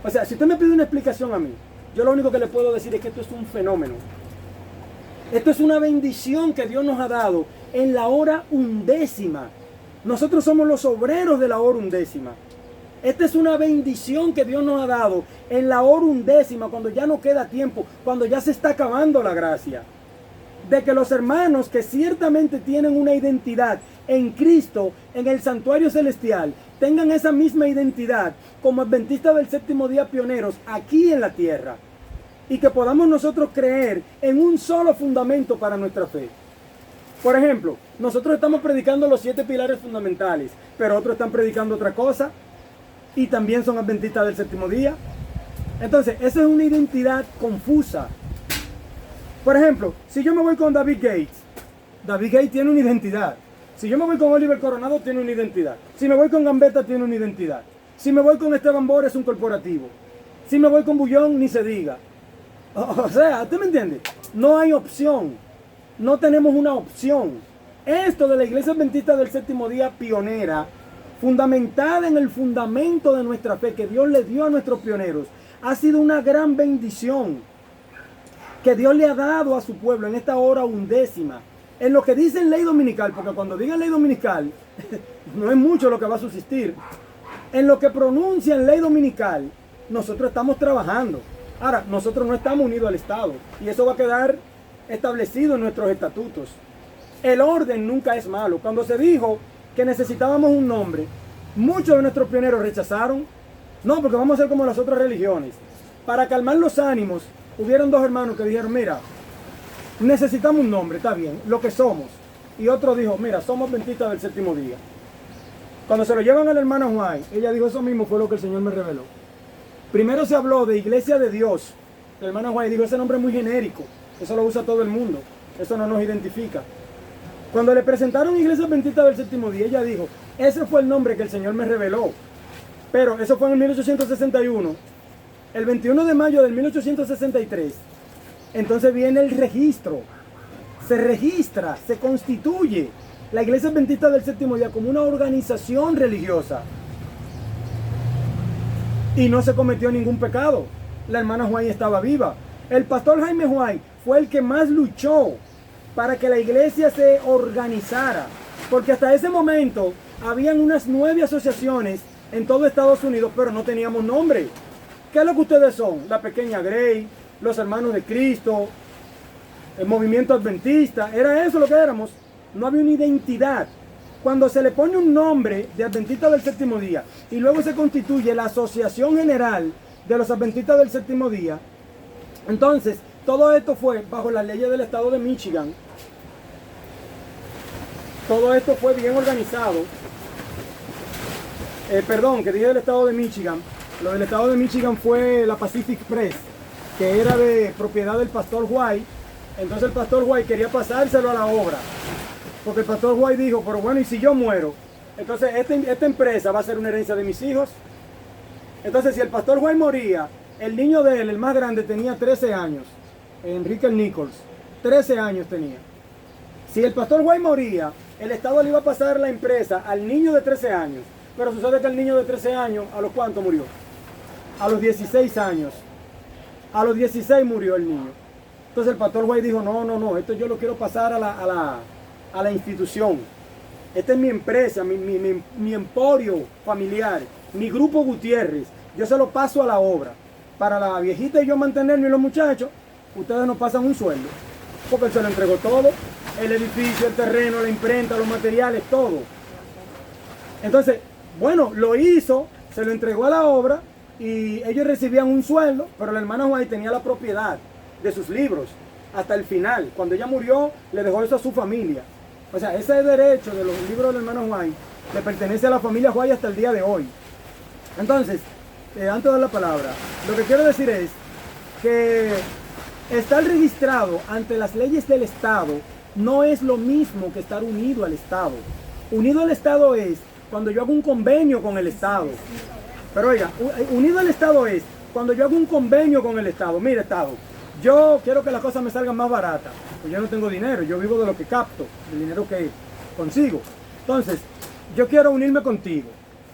[SPEAKER 1] O sea, si usted me pide una explicación a mí, yo lo único que le puedo decir es que esto es un fenómeno. Esto es una bendición que Dios nos ha dado en la hora undécima. Nosotros somos los obreros de la hora undécima. Esta es una bendición que Dios nos ha dado en la hora undécima, cuando ya no queda tiempo, cuando ya se está acabando la gracia. De que los hermanos que ciertamente tienen una identidad en Cristo, en el santuario celestial, tengan esa misma identidad como adventistas del séptimo día pioneros aquí en la tierra. Y que podamos nosotros creer en un solo fundamento para nuestra fe. Por ejemplo, nosotros estamos predicando los 7 pilares fundamentales, pero otros están predicando otra cosa y también son adventistas del séptimo día. Entonces, esa es una identidad confusa. Por ejemplo, si yo me voy con David Gates tiene una identidad. Si yo me voy con Oliver Coronado, tiene una identidad. Si me voy con Gambetta, tiene una identidad. Si me voy con Esteban Bora, es un corporativo. Si me voy con Bullón, ni se diga. O sea, ¿usted me entiende? No hay opción. No tenemos una opción. Esto de la iglesia adventista del séptimo día pionera, fundamentada en el fundamento de nuestra fe que Dios le dio a nuestros pioneros, ha sido una gran bendición que Dios le ha dado a su pueblo en esta hora undécima. En lo que dice en ley dominical, porque cuando digan ley dominical, no es mucho lo que va a subsistir. En lo que pronuncia en ley dominical, nosotros estamos trabajando. Ahora, nosotros no estamos unidos al Estado y eso va a quedar establecido en nuestros estatutos. El orden nunca es malo. Cuando se dijo que necesitábamos un nombre, muchos de nuestros pioneros rechazaron. No, porque vamos a ser como las otras religiones. Para calmar los ánimos, hubieron 2 hermanos que dijeron, mira, necesitamos un nombre, está bien, lo que somos. Y otro dijo, mira, somos adventistas del séptimo día. Cuando se lo llevan a la hermana White, ella dijo, eso mismo fue lo que el Señor me reveló. Primero se habló de Iglesia de Dios. La hermana White dijo, ese nombre es muy genérico, eso lo usa todo el mundo, eso no nos identifica. Cuando le presentaron Iglesia Adventista del séptimo día, ella dijo, ese fue el nombre que el Señor me reveló. Pero eso fue en 1861. El 21 de mayo del 1863, entonces viene el registro. Se registra, se constituye la Iglesia Adventista del séptimo día como una organización religiosa. Y no se cometió ningún pecado. La hermana White estaba viva. El pastor Jaime White fue el que más luchó para que la iglesia se organizara. Porque hasta ese momento habían unas 9 asociaciones en todo Estados Unidos, pero no teníamos nombre. ¿Qué es lo que ustedes son? La Pequeña Grey, los Hermanos de Cristo, el Movimiento Adventista. Era eso lo que éramos. No había una identidad. Cuando se le pone un nombre de Adventista del séptimo día y luego se constituye la Asociación General de los Adventistas del séptimo día, entonces todo esto fue bajo las leyes del estado de Michigan. Todo esto fue bien organizado. Que dije del estado de Michigan. Lo del estado de Michigan fue la Pacific Press, que era de propiedad del pastor White. Entonces el pastor White quería pasárselo a la obra. Porque el pastor White dijo, pero bueno, ¿y si yo muero? Entonces esta empresa va a ser una herencia de mis hijos. Entonces si el pastor White moría, el niño de él, el más grande, tenía 13 años, Enrique Nichols. 13 años tenía. Si el pastor White moría, el Estado le iba a pasar la empresa al niño de 13 años. Pero sucede que el niño de 13 años, ¿a los cuántos murió? A los 16 años. A los 16 murió el niño. Entonces el pastor White dijo, no, esto yo lo quiero pasar a la institución. Esta es mi empresa, mi emporio familiar, mi grupo Gutiérrez. Yo se lo paso a la obra. Para la viejita y yo mantenerme y los muchachos, ustedes nos pasan un sueldo. Porque él se lo entregó todo. El edificio, el terreno, la imprenta, los materiales, todo. Entonces, bueno, lo hizo, se lo entregó a la obra y ellos recibían un sueldo, pero la hermana White tenía la propiedad de sus libros hasta el final. Cuando ella murió, le dejó eso a su familia. O sea, ese derecho de los libros de la hermana White le pertenece a la familia White hasta el día de hoy. Entonces, antes de dar la palabra, lo que quiero decir es que estar registrado ante las leyes del Estado no es lo mismo que estar unido al Estado. Unido al Estado es cuando yo hago un convenio con el Estado. Pero oiga, unido al Estado es cuando yo hago un convenio con el Estado. Mire, Estado, yo quiero que las cosas me salgan más baratas. Pues yo no tengo dinero, yo vivo de lo que capto, del dinero que consigo. Entonces, yo quiero unirme contigo.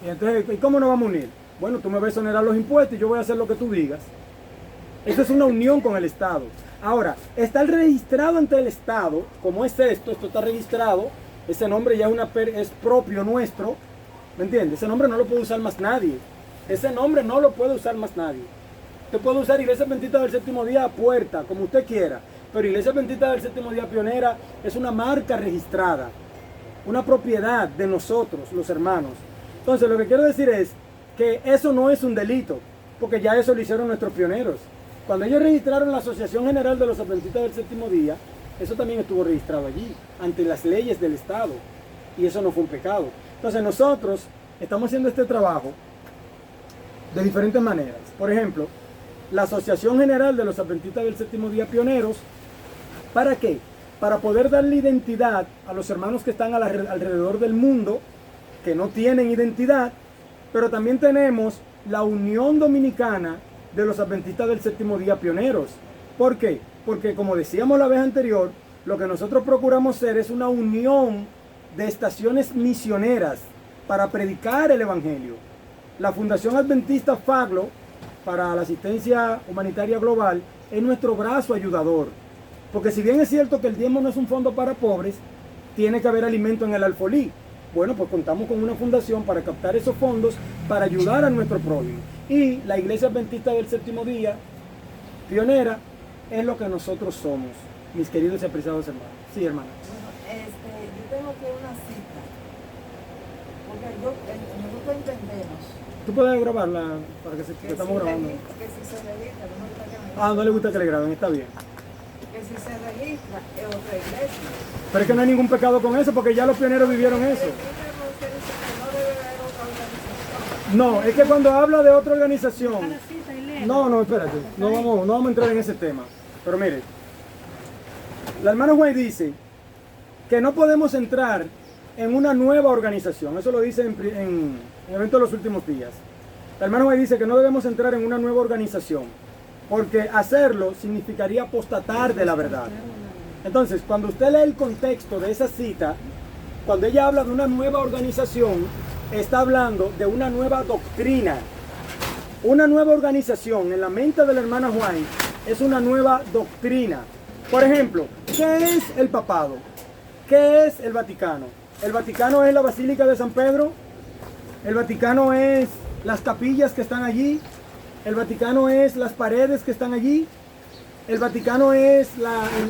[SPEAKER 1] Y entonces, ¿y cómo nos vamos a unir? Bueno, tú me vas a exonerar los impuestos y yo voy a hacer lo que tú digas. Eso es una unión con el Estado. Ahora, estar registrado ante el Estado, como es esto está registrado, ese nombre ya es propio nuestro, ¿me entiendes? Ese nombre no lo puede usar más nadie. Ese nombre no lo puede usar más nadie. Usted puede usar Iglesia Adventista del Séptimo Día a puerta, como usted quiera, pero Iglesia Adventista del Séptimo Día Pionera es una marca registrada, una propiedad de nosotros, los hermanos. Entonces, lo que quiero decir es que eso no es un delito, porque ya eso lo hicieron nuestros pioneros. Cuando ellos registraron la Asociación General de los Adventistas del Séptimo Día, eso también estuvo registrado allí, ante las leyes del Estado, y eso no fue un pecado. Entonces nosotros estamos haciendo este trabajo de diferentes maneras. Por ejemplo, la Asociación General de los Adventistas del Séptimo Día Pioneros, ¿para qué? Para poder darle identidad a los hermanos que están alrededor del mundo, que no tienen identidad, pero también tenemos la Unión Dominicana de los Adventistas del Séptimo Día Pioneros. ¿Por qué? Porque como decíamos la vez anterior, lo que nosotros procuramos ser es una unión de estaciones misioneras para predicar el Evangelio. La Fundación Adventista FAGLO, para la asistencia humanitaria global, es nuestro brazo ayudador. Porque si bien es cierto que el diezmo no es un fondo para pobres, tiene que haber alimento en el alfolí. Bueno, pues contamos con una fundación para captar esos fondos para ayudar a nuestro prójimo. Y la Iglesia Adventista del Séptimo Día, pionera, es lo que nosotros somos, mis queridos y apreciados hermanos. Sí, hermana.
[SPEAKER 6] Yo tengo que una cita, porque nosotros entendemos.
[SPEAKER 1] ¿Tú puedes grabarla para que estamos grabando?
[SPEAKER 6] Que si se registra, no me gusta que me
[SPEAKER 1] Ah, no le gusta que le graben, está bien.
[SPEAKER 6] que si se registra es otra iglesia.
[SPEAKER 1] Pero es que no hay ningún pecado con eso, porque ya los pioneros vivieron eso. No, es que cuando habla de otra organización... No, espérate, no vamos a entrar en ese tema. Pero mire, la hermana White dice que no podemos entrar en una nueva organización. Eso lo dice en evento de los últimos días. La hermana White dice que no debemos entrar en una nueva organización, porque hacerlo significaría apostatar de la verdad. Entonces, cuando usted lee el contexto de esa cita, cuando ella habla de una nueva organización, está hablando de una nueva doctrina. Una nueva organización en la mente de la hermana White es una nueva doctrina. Por ejemplo, ¿qué es el papado? ¿Qué es el Vaticano? El Vaticano es la Basílica de San Pedro. El Vaticano es las capillas que están allí. El Vaticano es las paredes que están allí. El Vaticano es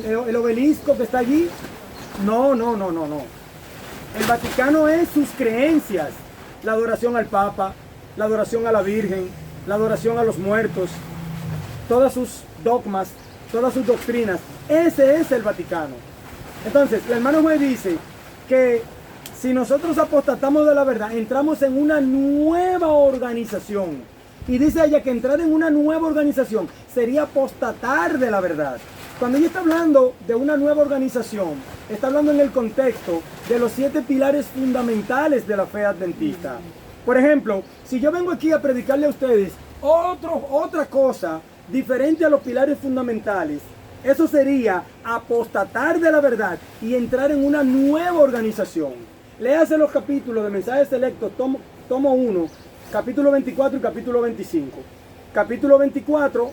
[SPEAKER 1] el obelisco que está allí. No. El Vaticano es sus creencias. La adoración al Papa, la adoración a la Virgen, la adoración a los muertos, todas sus dogmas, todas sus doctrinas. Ese es el Vaticano. Entonces, la hermana White dice que si nosotros apostatamos de la verdad, entramos en una nueva organización. Y dice ella que entrar en una nueva organización sería apostatar de la verdad. Cuando ella está hablando de una nueva organización, está hablando en el contexto de los 7 pilares fundamentales de la fe adventista. Por ejemplo, si yo vengo aquí a predicarle a ustedes otra cosa diferente a los pilares fundamentales, Eso sería apostatar de la verdad y entrar en una nueva organización. Léase los capítulos de Mensajes Selectos, tomo 1, capítulo 24 y capítulo 25. Capítulo 24,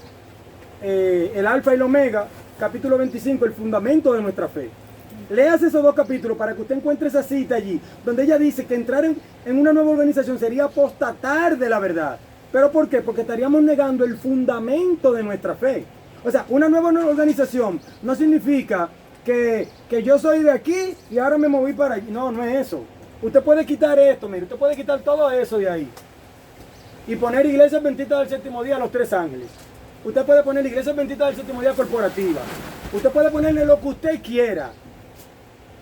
[SPEAKER 1] el alfa y el omega. Capítulo 25, el fundamento de nuestra fe. Léase esos dos capítulos para que usted encuentre esa cita allí, donde ella dice que entrar en una nueva organización sería apostatar de la verdad. ¿Pero por qué? Porque estaríamos negando el fundamento de nuestra fe. O sea, una nueva organización no significa que yo soy de aquí y ahora me moví para allí. No, no es eso. Usted puede quitar esto, mire, usted puede quitar todo eso de ahí y poner Iglesia Adventista del Séptimo Día a los Tres Ángeles. Usted puede poner Iglesia Adventista del Séptimo Día corporativa. Usted puede ponerle lo que usted quiera.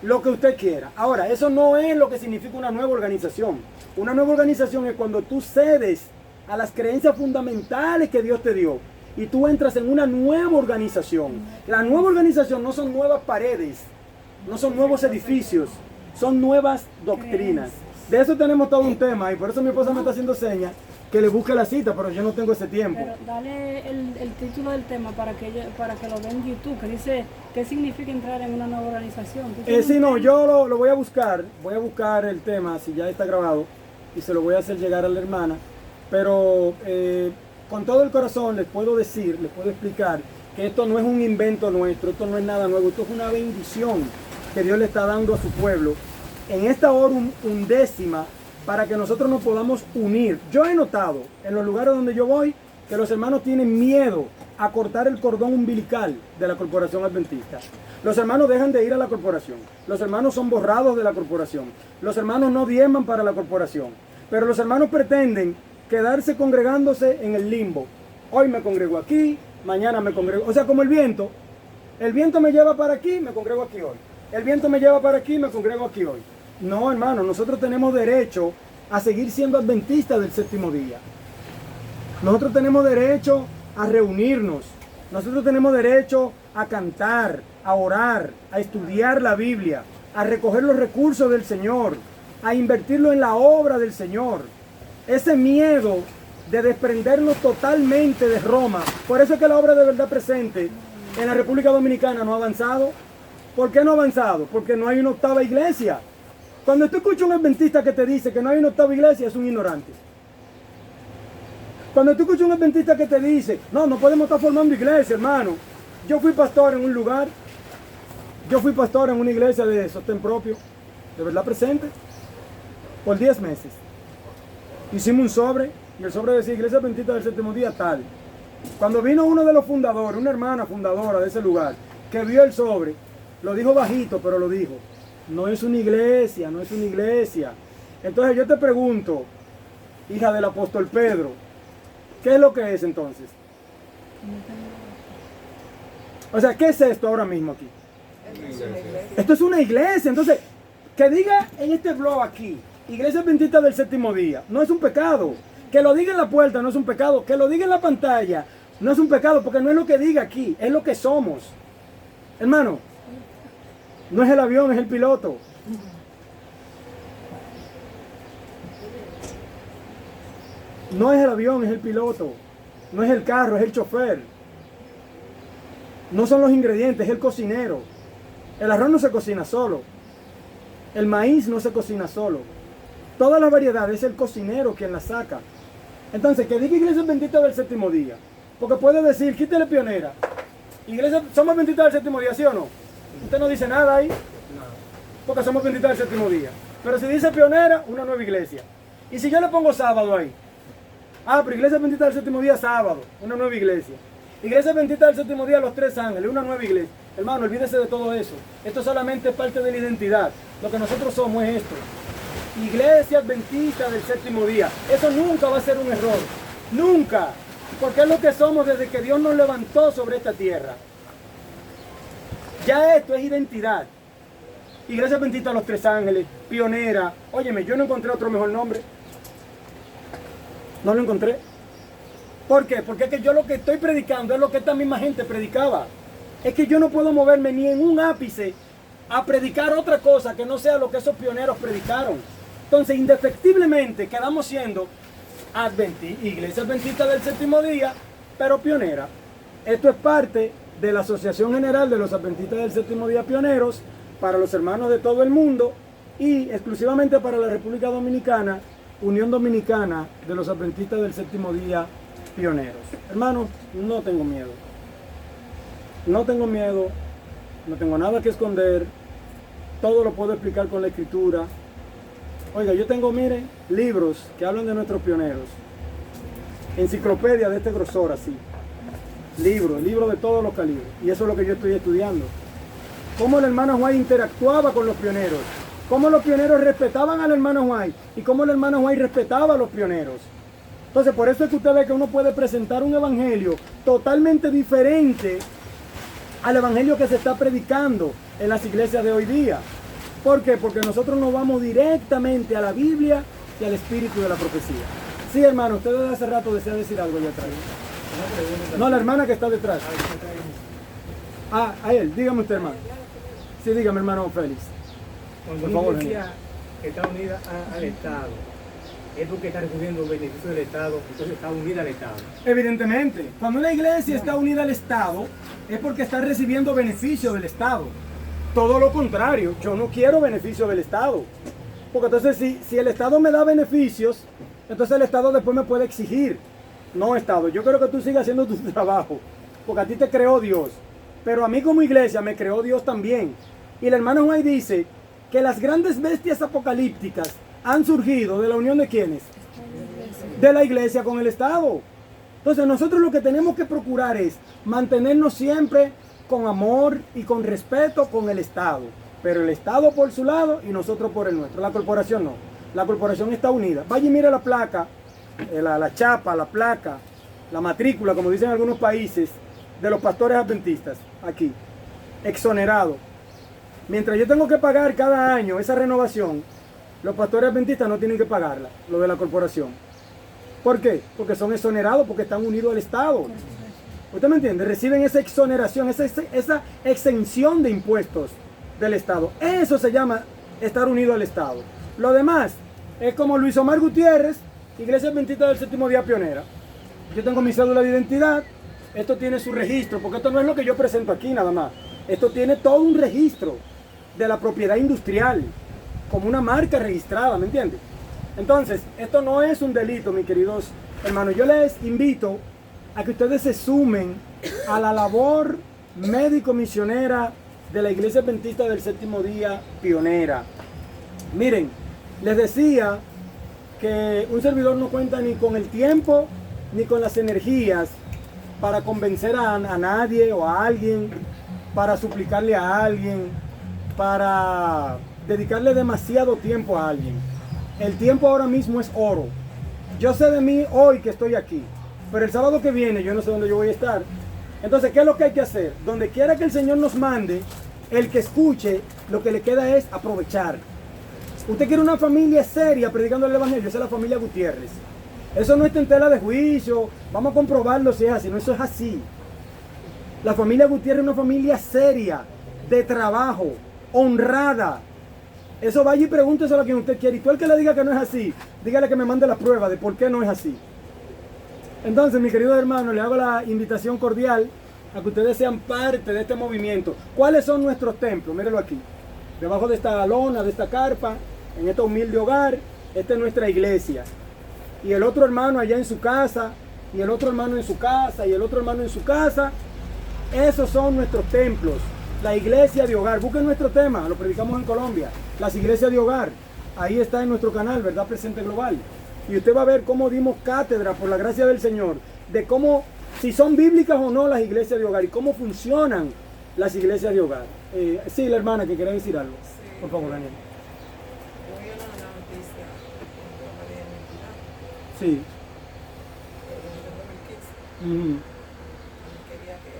[SPEAKER 1] Lo que usted quiera. Ahora, eso no es lo que significa una nueva organización. Una nueva organización es cuando tú cedes a las creencias fundamentales que Dios te dio y tú entras en una nueva organización. La nueva organización no son nuevas paredes, no son nuevos edificios, son nuevas doctrinas. De eso tenemos todo un tema y por eso mi esposa me está haciendo señas que le busque la cita, pero yo no tengo ese tiempo.
[SPEAKER 7] Pero dale el título del tema para que lo vean en YouTube, que dice qué significa entrar en una nueva organización.
[SPEAKER 1] Sí, no, yo lo voy a buscar el tema, si ya está grabado, y se lo voy a hacer llegar a la hermana, pero con todo el corazón les puedo explicar que esto no es un invento nuestro, esto no es nada nuevo, esto es una bendición que Dios le está dando a su pueblo en esta hora undécima, para que nosotros nos podamos unir. Yo he notado en los lugares donde yo voy que los hermanos tienen miedo a cortar el cordón umbilical de la corporación adventista. Los hermanos dejan de ir a la corporación. Los hermanos son borrados de la corporación. Los hermanos no diezman para la corporación. Pero los hermanos pretenden quedarse congregándose en el limbo. Hoy me congrego aquí, mañana me congrego. O sea, como el viento. El viento me lleva para aquí, me congrego aquí hoy. El viento me lleva para aquí, me congrego aquí hoy. No, hermano, nosotros tenemos derecho a seguir siendo adventistas del séptimo día. Nosotros tenemos derecho a reunirnos. Nosotros tenemos derecho a cantar, a orar, a estudiar la Biblia, a recoger los recursos del Señor, a invertirlo en la obra del Señor. Ese miedo de desprendernos totalmente de Roma. Por eso es que la obra de verdad presente en la República Dominicana no ha avanzado. ¿Por qué no ha avanzado? Porque no hay una octava iglesia. Cuando tú escuchas a un adventista que te dice que no hay una octava iglesia, es un ignorante. Cuando tú escuchas a un adventista que te dice, no podemos estar formando iglesia, hermano. Yo fui pastor en un lugar, yo fui pastor en una iglesia de sostén propio, de verdad presente, por 10 meses. Hicimos un sobre, y el sobre decía Iglesia Adventista del Séptimo Día tal. Cuando vino uno de los fundadores, una hermana fundadora de ese lugar, que vio el sobre, lo dijo bajito, pero lo dijo. No es una iglesia, no es una iglesia. Entonces yo te pregunto, hija del apóstol Pedro, ¿qué es lo que es entonces? O sea, ¿qué es esto ahora mismo aquí? Esto es una iglesia. Entonces, que diga en este blog aquí, Iglesia Adventista del Séptimo Día, no es un pecado. Que lo diga en la puerta no es un pecado. Que lo diga en la pantalla no es un pecado, porque no es lo que diga aquí, es lo que somos. Hermano, no es el avión, es el piloto. No es el avión, es el piloto. No es el carro, es el chofer. No son los ingredientes, es el cocinero. El arroz no se cocina solo. El maíz no se cocina solo. Todas las variedades es el cocinero quien las saca. Entonces, que diga Iglesia Adventista del Séptimo Día. Porque puede decir, quítele pionera. Iglesia, ¿somos adventistas del Séptimo Día, sí o no? Usted no dice nada ahí. Porque somos adventistas del Séptimo Día. Pero si dice pionera, una nueva iglesia. Y si yo le pongo sábado ahí. Pero Iglesia Adventista del Séptimo Día, sábado, una nueva iglesia. Iglesia Adventista del Séptimo Día, los Tres Ángeles, una nueva iglesia. Hermano, olvídese de todo eso. Esto solamente es parte de la identidad. Lo que nosotros somos es esto. Iglesia Adventista del Séptimo Día. Eso nunca va a ser un error. Nunca. Porque es lo que somos desde que Dios nos levantó sobre esta tierra. Ya esto es identidad. Iglesia Adventista de los Tres Ángeles, pionera. Óyeme, yo no encontré otro mejor nombre. No lo encontré. ¿Por qué? Porque es que yo lo que estoy predicando es lo que esta misma gente predicaba. Es que yo no puedo moverme ni en un ápice a predicar otra cosa que no sea lo que esos pioneros predicaron. Entonces, indefectiblemente, quedamos siendo Iglesia Adventista del Séptimo Día, pero pionera. Esto es parte de la Asociación General de los Adventistas del Séptimo Día Pioneros, para los hermanos de todo el mundo y exclusivamente para la República Dominicana, Unión Dominicana de los Adventistas del Séptimo Día Pioneros. Hermanos, no tengo miedo. No tengo miedo, no tengo nada que esconder, todo lo puedo explicar con la Escritura. Oiga, yo tengo, miren, libros que hablan de nuestros pioneros, enciclopedia de este grosor así, libros de todos los calibres, y eso es lo que yo estoy estudiando. Cómo la hermana White interactuaba con los pioneros, cómo los pioneros respetaban al hermano White y cómo el hermano White respetaba a los pioneros. Entonces, por eso es que usted ve que uno puede presentar un evangelio totalmente diferente al evangelio que se está predicando en las iglesias de hoy día. ¿Por qué? Porque nosotros nos vamos directamente a la Biblia y al espíritu de la profecía. Sí, hermano, usted desde hace rato desea decir algo allá atrás. No, la hermana que está detrás. Ah, a él, dígame usted, hermano. Sí, dígame, hermano Félix.
[SPEAKER 5] Cuando
[SPEAKER 1] Por favor,
[SPEAKER 5] la iglesia está unida al Estado, es porque está recibiendo beneficios del Estado, entonces está unida al Estado.
[SPEAKER 1] Evidentemente, cuando una iglesia está unida al Estado, es porque está recibiendo beneficio del Estado. Todo lo contrario, yo no quiero beneficio del Estado. Porque entonces si el Estado me da beneficios, entonces el Estado después me puede exigir. No, Estado, yo quiero que tú sigas haciendo tu trabajo, porque a ti te creó Dios. Pero a mí como iglesia me creó Dios también. Y el hermano White dice que las grandes bestias apocalípticas han surgido de la unión de ¿quiénes? De la iglesia con el Estado. Entonces nosotros lo que tenemos que procurar es mantenernos siempre con amor y con respeto con el Estado. Pero el Estado por su lado y nosotros por el nuestro. La corporación no. La corporación está unida. Vaya y mire la placa, la chapa, la placa, la matrícula, como dicen algunos países, de los pastores adventistas. Aquí. Exonerado. Mientras yo tengo que pagar cada año esa renovación, los pastores adventistas no tienen que pagarla, lo de la corporación. ¿Por qué? Porque son exonerados, porque están unidos al Estado. ¿Usted me entiende? Reciben esa exoneración, esa exención de impuestos del Estado. Eso se llama estar unido al Estado. Lo demás es como Luis Omar Gutiérrez, Iglesia Adventista del Séptimo Día Pionera. Yo tengo mi cédula de identidad, esto tiene su registro, porque esto no es lo que yo presento aquí nada más. Esto tiene todo un registro de la propiedad industrial, como una marca registrada, ¿me entiende? Entonces, esto no es un delito, mis queridos hermanos. Yo les invito a que ustedes se sumen a la labor médico-misionera de la Iglesia Adventista del Séptimo Día Pionera. Miren, les decía que un servidor no cuenta ni con el tiempo ni con las energías para convencer a nadie o a alguien, para suplicarle a alguien, para dedicarle demasiado tiempo a alguien. El tiempo ahora mismo es oro. Yo sé de mí hoy que estoy aquí, pero el sábado que viene yo no sé dónde yo voy a estar. Entonces, ¿qué es lo que hay que hacer? Donde quiera que el Señor nos mande, el que escuche, lo que le queda es aprovechar. Usted quiere una familia seria predicando el Evangelio, esa es la familia Gutiérrez. Eso no está en tela de juicio, vamos a comprobarlo si es así, no, eso es así. La familia Gutiérrez es una familia seria, de trabajo, honrada. Eso vaya y pregúnteselo a quien usted quiere. Y tú el que le diga que no es así, dígale que me mande la prueba de por qué no es así. Entonces, mis queridos hermanos, le hago la invitación cordial a que ustedes sean parte de este movimiento. ¿Cuáles son nuestros templos? Mírenlo aquí. Debajo de esta lona, de esta carpa, en este humilde hogar, esta es nuestra iglesia. Y el otro hermano allá en su casa, y el otro hermano en su casa, y el otro hermano en su casa. Esos son nuestros templos. La iglesia de hogar. Busquen nuestro tema, lo predicamos en Colombia. Las iglesias de hogar. Ahí está en nuestro canal, ¿verdad? Presente Global. Y usted va a ver cómo dimos cátedra, por la gracia del Señor, de cómo, si son bíblicas o no las iglesias de hogar y cómo funcionan las iglesias de hogar. Sí, la hermana que quería decir algo.
[SPEAKER 6] Sí.
[SPEAKER 1] Por favor, Daniel.
[SPEAKER 6] Yo vi una noticia de
[SPEAKER 1] Sí.
[SPEAKER 6] en 2015. Quería que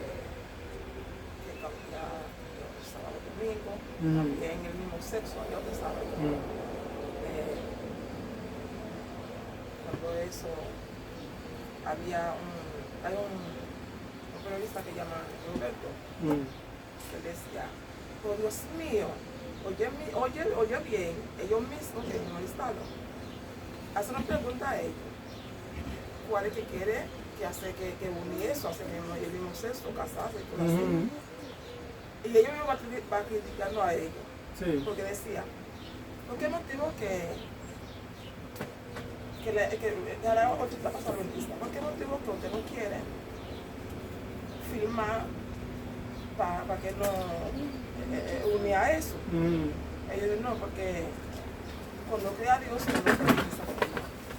[SPEAKER 6] cambiara los sábados domingo, también el mismo sexo, yo de sábado. Cuando eso, hay un periodista que llama Roberto, que decía, oh Dios mío, oye bien, ellos mismos tienen un listado. Hace una pregunta a ellos, ¿cuál es que quiere que hace que unir eso, hace que no llevemos sexo, casarse y todo así. Y ellos me van criticando a ellos, porque decía, ¿por qué motivo que ahora otra está pasando en lista? ¿Por qué motivo que usted no quiere filmar para que no une a eso? Ellos dicen, no, porque cuando crea Dios, no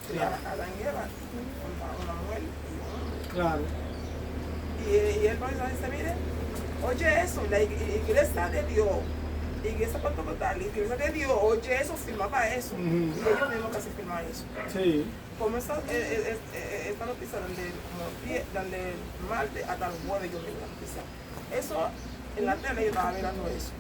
[SPEAKER 6] crea a Adán y Eva, una mujer y un hombre.
[SPEAKER 1] Claro.
[SPEAKER 6] Y el profesor dice, mire, oye eso, la iglesia de Dios, iglesia pentecostal, la iglesia de Dios, oye eso, firmaba eso. Y ellos mismos casi firman eso.
[SPEAKER 1] Sí.
[SPEAKER 6] Como esta noticia donde el martes hasta el jueves yo vi la noticia. Eso, en la tele yo estaba mirando eso.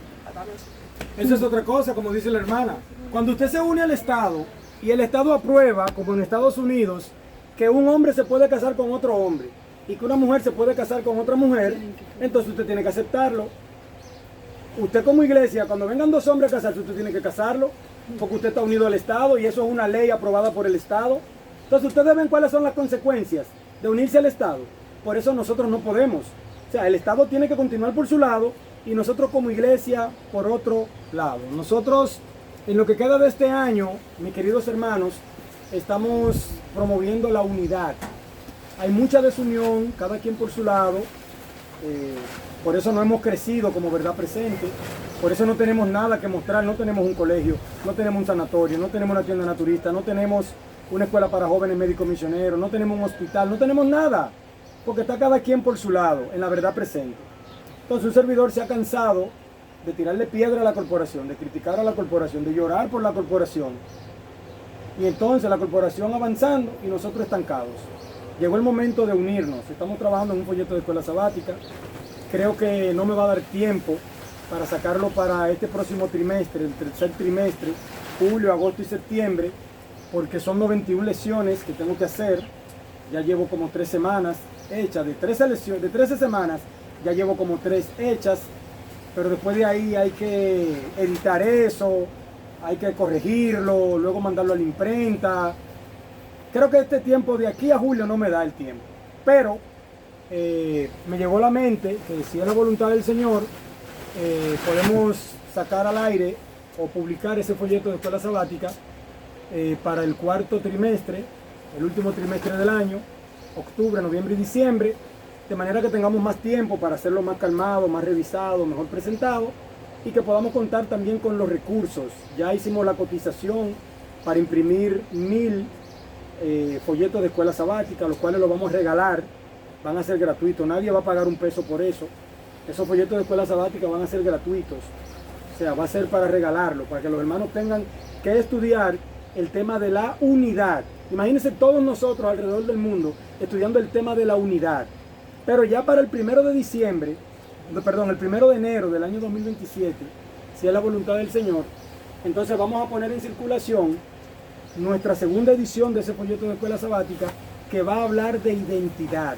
[SPEAKER 1] Esa es otra cosa, como dice la hermana. Cuando usted se une al Estado y el Estado aprueba, como en Estados Unidos, que un hombre se puede casar con otro hombre y que una mujer se puede casar con otra mujer, entonces usted tiene que aceptarlo. Usted como iglesia, cuando vengan dos hombres a casarse, usted tiene que casarlo, porque usted está unido al Estado y eso es una ley aprobada por el Estado. Entonces ustedes ven cuáles son las consecuencias de unirse al Estado. Por eso nosotros no podemos. O sea, el Estado tiene que continuar por su lado y nosotros como iglesia por otro lado. Nosotros, en lo que queda de este año, mis queridos hermanos, estamos promoviendo la unidad. Hay mucha desunión, cada quien por su lado. Por eso no hemos crecido como verdad presente. Por eso no tenemos nada que mostrar. No tenemos un colegio, no tenemos un sanatorio, no tenemos una tienda naturista, no tenemos una escuela para jóvenes médicos misioneros, no tenemos un hospital, no tenemos nada. Porque está cada quien por su lado, en la verdad presente. Entonces un servidor se ha cansado de tirarle piedra a la corporación, de criticar a la corporación, de llorar por la corporación. Y entonces la corporación avanzando y nosotros estancados. Llegó el momento de unirnos. Estamos trabajando en un folleto de escuela sabática. Creo que no me va a dar tiempo para sacarlo para este próximo trimestre, el tercer trimestre, julio, agosto y septiembre, porque son 91 lecciones que tengo que hacer. Ya llevo como 3 semanas hechas, de 13 semanas, ya llevo como 3 hechas, pero después de ahí hay que editar eso, hay que corregirlo, luego mandarlo a la imprenta. Creo que este tiempo de aquí a julio no me da el tiempo, pero me llegó a la mente que si es la voluntad del Señor, podemos sacar al aire o publicar ese folleto de escuela sabática para el cuarto trimestre, el último trimestre del año, octubre, noviembre y diciembre, de manera que tengamos más tiempo para hacerlo más calmado, más revisado, mejor presentado y que podamos contar también con los recursos. Ya hicimos la cotización para imprimir 1000 folletos de escuela sabática, los cuales los vamos a regalar, van a ser gratuitos, nadie va a pagar un peso por eso. Esos folletos de escuela sabática van a ser gratuitos, o sea, va a ser para regalarlo, para que los hermanos tengan que estudiar el tema de la unidad. Imagínense todos nosotros alrededor del mundo estudiando el tema de la unidad. Pero ya para el 1 de diciembre, perdón, el 1 de enero del año 2027, si es la voluntad del Señor, entonces vamos a poner en circulación nuestra segunda edición de ese folleto de escuela sabática que va a hablar de identidad.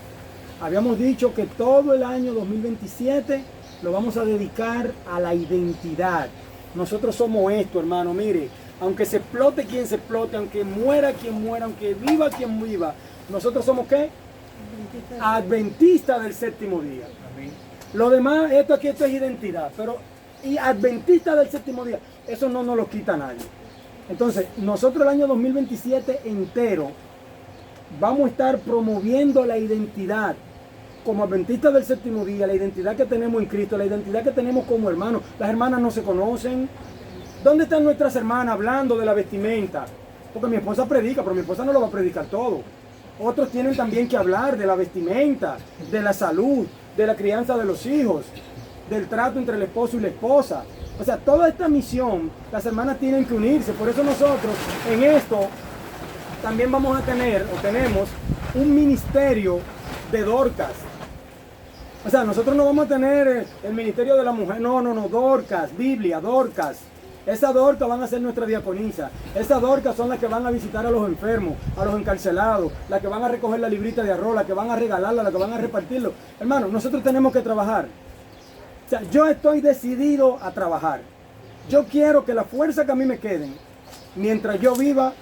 [SPEAKER 1] Habíamos dicho que todo el año 2027 lo vamos a dedicar a la identidad. Nosotros somos esto, hermano, mire, aunque se explote quien se explote, aunque muera quien muera, aunque viva quien viva, nosotros somos ¿qué? Adventistas del séptimo día. Amén. Lo demás, esto es identidad, pero y adventistas del séptimo día, eso no nos lo quita nadie. Entonces, nosotros el año 2027 entero vamos a estar promoviendo la identidad como adventistas del séptimo día, la identidad que tenemos en Cristo, la identidad que tenemos como hermanos. Las hermanas no se conocen. ¿Dónde están nuestras hermanas hablando de la vestimenta? Porque mi esposa predica, pero mi esposa no lo va a predicar todo. Otros tienen también que hablar de la vestimenta, de la salud, de la crianza de los hijos, del trato entre el esposo y la esposa. O sea, toda esta misión, las hermanas tienen que unirse. Por eso nosotros en esto también vamos a tener, o tenemos, un ministerio de Dorcas. O sea, nosotros no vamos a tener el ministerio de la mujer, no, Dorcas, Biblia, Dorcas. Esas Dorcas van a ser nuestra diaconisa. Esas Dorcas son las que van a visitar a los enfermos, a los encarcelados, las que van a recoger la librita de arroz, las que van a regalarla, las que van a repartirlo. Hermano, nosotros tenemos que trabajar. O sea, yo estoy decidido a trabajar. Yo quiero que la fuerza que a mí me queden, mientras yo viva,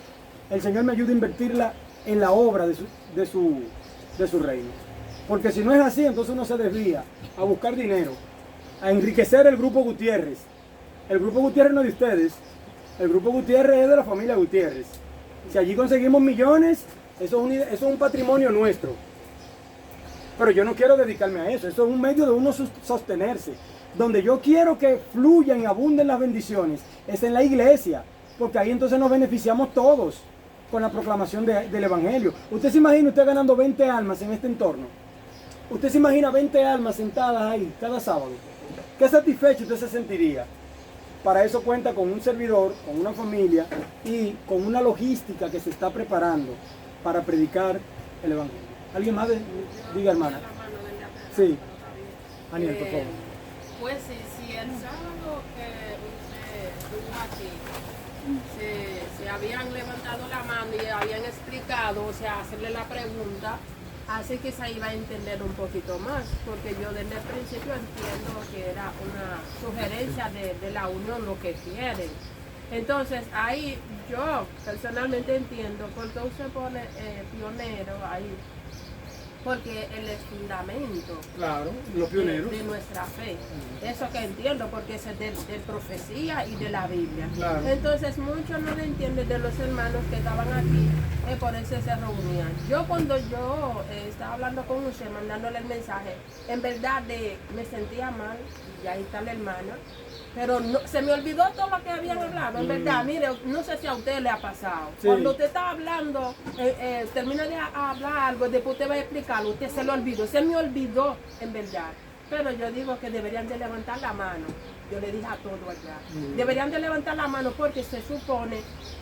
[SPEAKER 1] el Señor me ayude a invertirla en la obra de de su reino. Porque si no es así, entonces uno se desvía a buscar dinero, a enriquecer el grupo Gutiérrez. El grupo Gutiérrez no es de ustedes, el grupo Gutiérrez es de la familia Gutiérrez. Si allí conseguimos millones, eso es un patrimonio nuestro. Pero yo no quiero dedicarme a eso, eso es un medio de uno sostenerse. Donde yo quiero que fluyan y abunden las bendiciones es en la iglesia, porque ahí entonces nos beneficiamos todos con la proclamación del Evangelio. ¿Usted se imagina usted ganando 20 almas en este entorno? ¿Usted se imagina 20 almas sentadas ahí cada sábado? ¿Qué satisfecho usted se sentiría? Para eso cuenta con un servidor, con una familia y con una logística que se está preparando para predicar el Evangelio. ¿Alguien más? Diga, hermana. Sí. Aniel, por favor.
[SPEAKER 3] Pues si el sábado que usted estuvo aquí se habían levantado la mano y habían explicado, o sea, hacerle la pregunta, así que se iba a entender un poquito más, porque yo desde el principio entiendo que era una sugerencia de la unión, lo que quieren. Entonces ahí yo personalmente entiendo por qué usted pone pionero ahí, porque él es fundamento,
[SPEAKER 1] claro, los pioneros
[SPEAKER 3] de nuestra fe. Eso que entiendo, porque es de profecía y de la Biblia.
[SPEAKER 1] Claro.
[SPEAKER 3] Entonces muchos no lo entienden de los hermanos que estaban aquí, por eso se reunían. Yo cuando yo estaba hablando con usted, mandándole el mensaje, en verdad me sentía mal, y ahí está la hermana, pero no, se me olvidó todo lo que habían hablado, en verdad. Mire, no sé si a usted le ha pasado.
[SPEAKER 1] Sí.
[SPEAKER 3] Cuando usted está hablando, termina de hablar algo, después usted va a explicarlo, usted se lo olvidó. Se me olvidó, en verdad. Pero yo digo que deberían de levantar la mano. Yo le dije a todo allá. Deberían de levantar la mano porque se supone,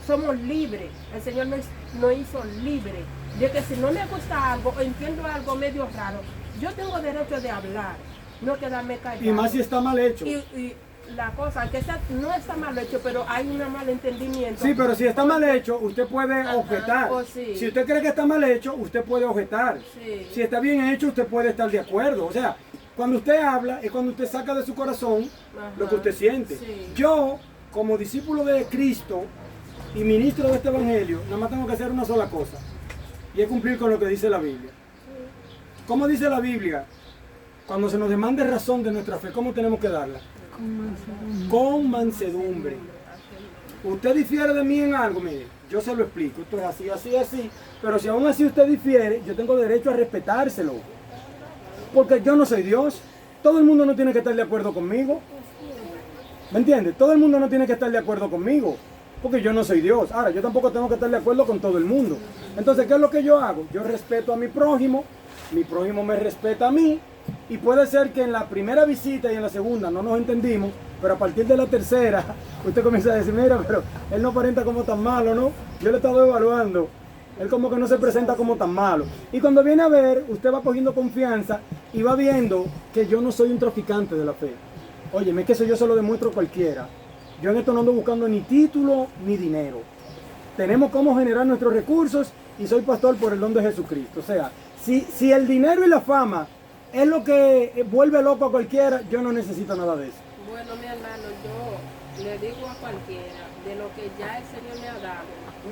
[SPEAKER 3] somos libres. El Señor nos hizo libres. De que si no me gusta algo o entiendo algo medio raro, yo tengo derecho de hablar, no quedarme callado.
[SPEAKER 1] y más si está mal hecho.
[SPEAKER 3] Y la cosa, aunque no está mal hecho, pero hay un mal entendimiento.
[SPEAKER 1] Sí, pero si está mal hecho, usted puede objetar.
[SPEAKER 3] oh, sí.
[SPEAKER 1] Si usted cree que está mal hecho, usted puede objetar.
[SPEAKER 3] Sí.
[SPEAKER 1] Si está bien hecho, usted puede estar de acuerdo. O sea, cuando usted habla es cuando usted saca de su corazón lo que usted siente.
[SPEAKER 3] Sí.
[SPEAKER 1] Yo, como discípulo de Cristo y ministro de este evangelio, nada más tengo que hacer una sola cosa, y es cumplir con lo que dice la Biblia. ¿Cómo dice la Biblia? Cuando se nos demande razón de nuestra fe, ¿cómo tenemos que darla? Con mansedumbre. Usted difiere de mí en algo, mire, yo se lo explico, esto es así, así, así, pero si aún así usted difiere, yo tengo derecho a respetárselo, porque yo no soy Dios. Todo el mundo no tiene que estar de acuerdo conmigo, ¿me entiende? Todo el mundo no tiene que estar de acuerdo conmigo, porque yo no soy Dios. Ahora, yo tampoco tengo que estar de acuerdo con todo el mundo. Entonces, ¿qué es lo que yo hago? Yo respeto a mi prójimo me respeta a mí, y puede ser que en la primera visita y en la segunda no nos entendimos, pero a partir de la tercera, usted comienza a decir, mira, pero él no aparenta como tan malo, ¿no? Yo le he estado evaluando, él como que no se presenta como tan malo. Y cuando viene a ver, usted va cogiendo confianza y va viendo que yo no soy un traficante de la fe. Óyeme, es que eso yo se lo demuestro a cualquiera. Yo en esto no ando buscando ni título ni dinero. Tenemos cómo generar nuestros recursos y soy pastor por el don de Jesucristo. O sea, si el dinero y la fama es lo que vuelve loco a cualquiera, yo no necesito nada de eso.
[SPEAKER 3] Bueno, mi hermano, yo le digo a cualquiera de lo que ya el Señor me ha dado,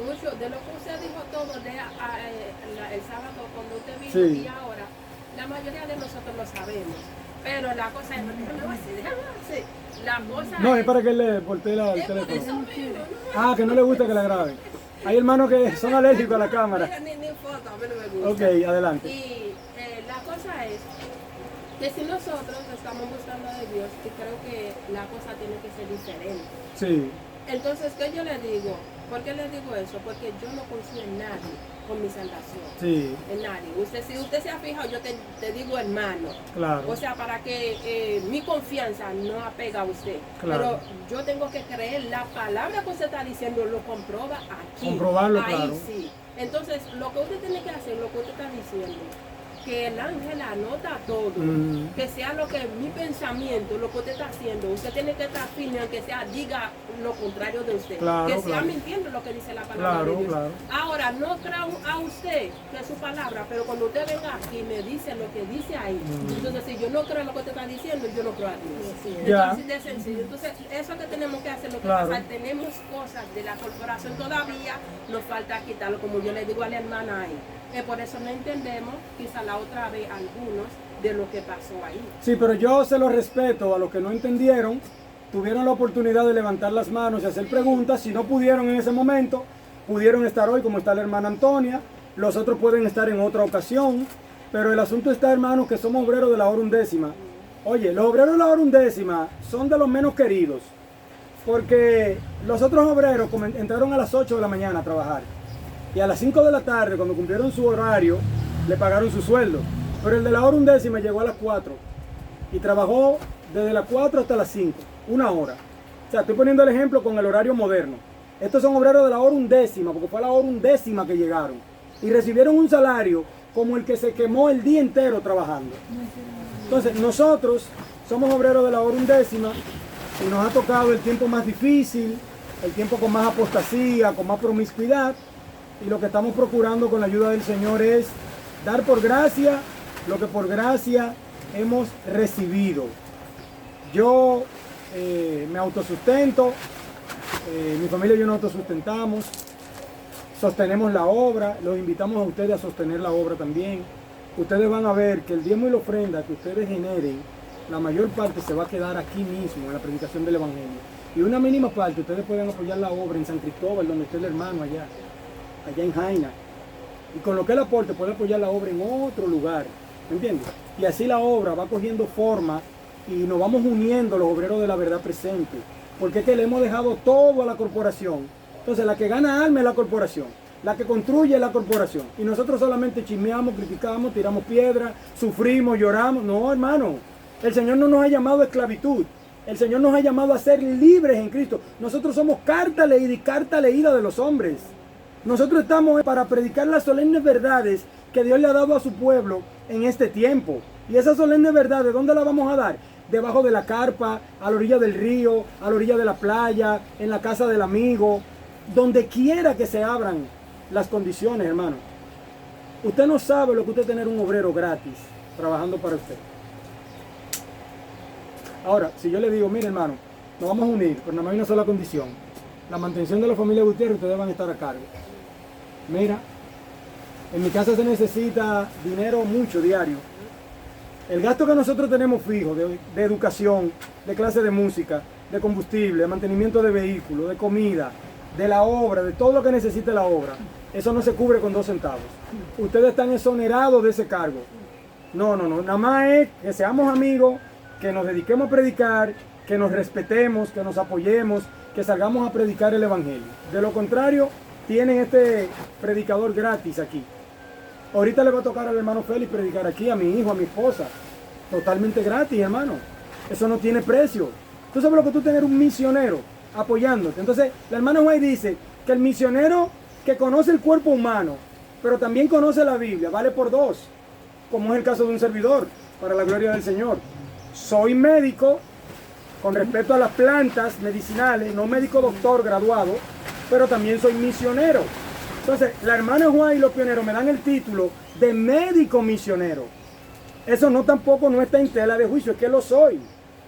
[SPEAKER 3] mucho de lo que usted dijo todo el sábado cuando usted vino,
[SPEAKER 1] Sí.
[SPEAKER 3] y ahora, la mayoría de nosotros lo sabemos. Pero la cosa es, déjame así. La cosa
[SPEAKER 1] No,
[SPEAKER 3] es
[SPEAKER 1] es para que le voltee el
[SPEAKER 3] es por eso
[SPEAKER 1] teléfono.
[SPEAKER 3] mismo,
[SPEAKER 1] Ah, que no le gusta que la graben. Hay hermanos que son alérgicos a la cámara.
[SPEAKER 3] ni foto, a mí no me gusta.
[SPEAKER 1] Ok, adelante.
[SPEAKER 3] Y la cosa es que si nosotros estamos buscando de Dios, y creo que la cosa tiene que ser diferente.
[SPEAKER 1] Sí,
[SPEAKER 3] Entonces, ¿qué yo le digo? ¿Por qué le digo eso? Porque yo no confío en nadie con mi salvación.
[SPEAKER 1] sí,
[SPEAKER 3] En nadie. Si usted se ha fijado, yo te digo hermano.
[SPEAKER 1] claro.
[SPEAKER 3] O sea, para que mi confianza no apega a usted.
[SPEAKER 1] Claro.
[SPEAKER 3] Pero yo tengo que creer la palabra que usted está diciendo, lo comprueba aquí.
[SPEAKER 1] Comprobarlo,
[SPEAKER 3] ahí
[SPEAKER 1] claro.
[SPEAKER 3] sí. Entonces, lo que usted tiene que hacer, lo que usted está diciendo, que el ángel anota todo, que sea lo que mi pensamiento, lo que usted está haciendo, usted tiene que estar firme, aunque sea diga lo contrario de usted,
[SPEAKER 1] Claro,
[SPEAKER 3] que sea
[SPEAKER 1] claro.
[SPEAKER 3] mintiendo lo que dice la palabra
[SPEAKER 1] Claro,
[SPEAKER 3] de Dios.
[SPEAKER 1] claro.
[SPEAKER 3] Ahora, no creo a usted que es su palabra, pero cuando usted venga aquí y me dice lo que dice ahí, entonces si yo no creo lo que usted está diciendo, yo no creo a Dios.
[SPEAKER 1] Ya.
[SPEAKER 3] Entonces, de sencillo. Entonces, eso que tenemos que hacer, lo que
[SPEAKER 1] Claro.
[SPEAKER 3] pasa es que tenemos cosas de la corporación todavía, nos falta quitarlo, como yo le digo a la hermana ahí. Por eso no entendemos quizá la otra vez algunos de lo que pasó ahí.
[SPEAKER 1] Sí, pero yo se lo respeto a los que no entendieron, tuvieron la oportunidad de levantar las manos y hacer preguntas. Si no pudieron en ese momento, pudieron estar hoy como está la hermana Antonia, los otros pueden estar en otra ocasión, pero el asunto está, hermanos, que somos obreros de la hora undécima. Oye, los obreros de la hora undécima son de los menos queridos, porque los otros obreros entraron a las 8 de la mañana a trabajar y a las 5 de la tarde, cuando cumplieron su horario, le pagaron su sueldo. Pero el de la hora undécima llegó a las 4 y trabajó desde las 4 hasta las 5, una hora. O sea, estoy poniendo el ejemplo con el horario moderno. Estos son obreros de la hora undécima, porque fue a la hora undécima que llegaron y recibieron un salario como el que se quemó el día entero trabajando. Entonces, nosotros somos obreros de la hora undécima y nos ha tocado el tiempo más difícil, el tiempo con más apostasía, con más promiscuidad, y lo que estamos procurando con la ayuda del Señor es dar por gracia lo que por gracia hemos recibido. Yo me autosustento, mi familia y yo nos autosustentamos, sostenemos la obra, los invitamos a ustedes a sostener la obra también. Ustedes van a ver que el diezmo y la ofrenda que ustedes generen, la mayor parte se va a quedar aquí mismo en la predicación del Evangelio. Y una mínima parte ustedes pueden apoyar la obra en San Cristóbal, donde está el hermano allá en Jaina. Y con lo que él aporte puede apoyar la obra en otro lugar, ¿entiendes? Y así la obra va cogiendo forma y nos vamos uniendo los obreros de la verdad presente. Porque es que le hemos dejado todo a la corporación. Entonces la que gana alma es la corporación, la que construye es la corporación. Y nosotros solamente chismeamos, criticamos, tiramos piedras, sufrimos, lloramos. No, hermano, el Señor no nos ha llamado a esclavitud. El Señor nos ha llamado a ser libres en Cristo. Nosotros somos carta leída y carta leída de los hombres. Nosotros estamos para predicar las solemnes verdades que Dios le ha dado a su pueblo en este tiempo. Y esas solemnes verdades, ¿dónde las vamos a dar? Debajo de la carpa, a la orilla del río, a la orilla de la playa, en la casa del amigo, donde quiera que se abran las condiciones, hermano. Usted no sabe lo que usted es tener un obrero gratis trabajando para usted. Ahora, si yo le digo, mire hermano, nos vamos a unir, pero nada más hay una sola condición: la mantención de la familia Gutiérrez, ustedes van a estar a cargo. Mira, en mi casa se necesita dinero mucho diario. El gasto que nosotros tenemos fijo de educación, de clase de música, de combustible, de mantenimiento de vehículos, de comida, de la obra, de todo lo que necesite la obra, eso no se cubre con 2 centavos. Ustedes están exonerados de ese cargo. No, nada más es que seamos amigos, que nos dediquemos a predicar, que nos respetemos, que nos apoyemos, que salgamos a predicar el Evangelio. De lo contrario, tienen este predicador gratis aquí. Ahorita le va a tocar al hermano Félix predicar aquí, a mi hijo, a mi esposa. Totalmente gratis, hermano. Eso no tiene precio. Tú sabes lo que tú tener un misionero apoyándote. Entonces, la hermana White dice que el misionero que conoce el cuerpo humano, pero también conoce la Biblia, vale por 2. Como es el caso de un servidor, para la gloria del Señor. Soy médico, con respecto a las plantas medicinales, no médico doctor graduado, pero también soy misionero. Entonces, la hermana Juan y los pioneros me dan el título de médico misionero. Eso no tampoco no está en tela de juicio, es que lo soy.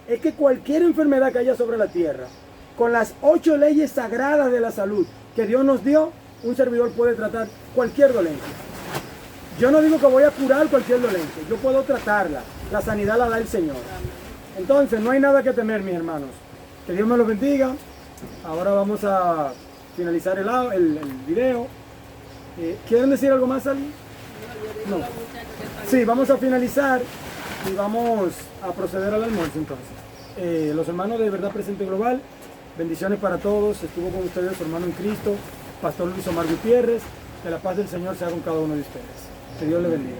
[SPEAKER 1] Es que cualquier enfermedad que haya sobre la tierra, con las 8 leyes sagradas de la salud que Dios nos dio, un servidor puede tratar cualquier dolencia. Yo no digo que voy a curar cualquier dolencia, yo puedo tratarla. La sanidad la da el Señor. Entonces, no hay nada que temer, mis hermanos. Que Dios me los bendiga. Ahora vamos a finalizar el video. ¿Quieren decir algo más, alguien? No. Sí, vamos a finalizar y vamos a proceder al almuerzo entonces. Los hermanos de Verdad Presente Global, bendiciones para todos. Estuvo con ustedes su hermano en Cristo, Pastor Luis Omar Gutiérrez. Que la paz del Señor sea con cada uno de ustedes. Que Dios les bendiga.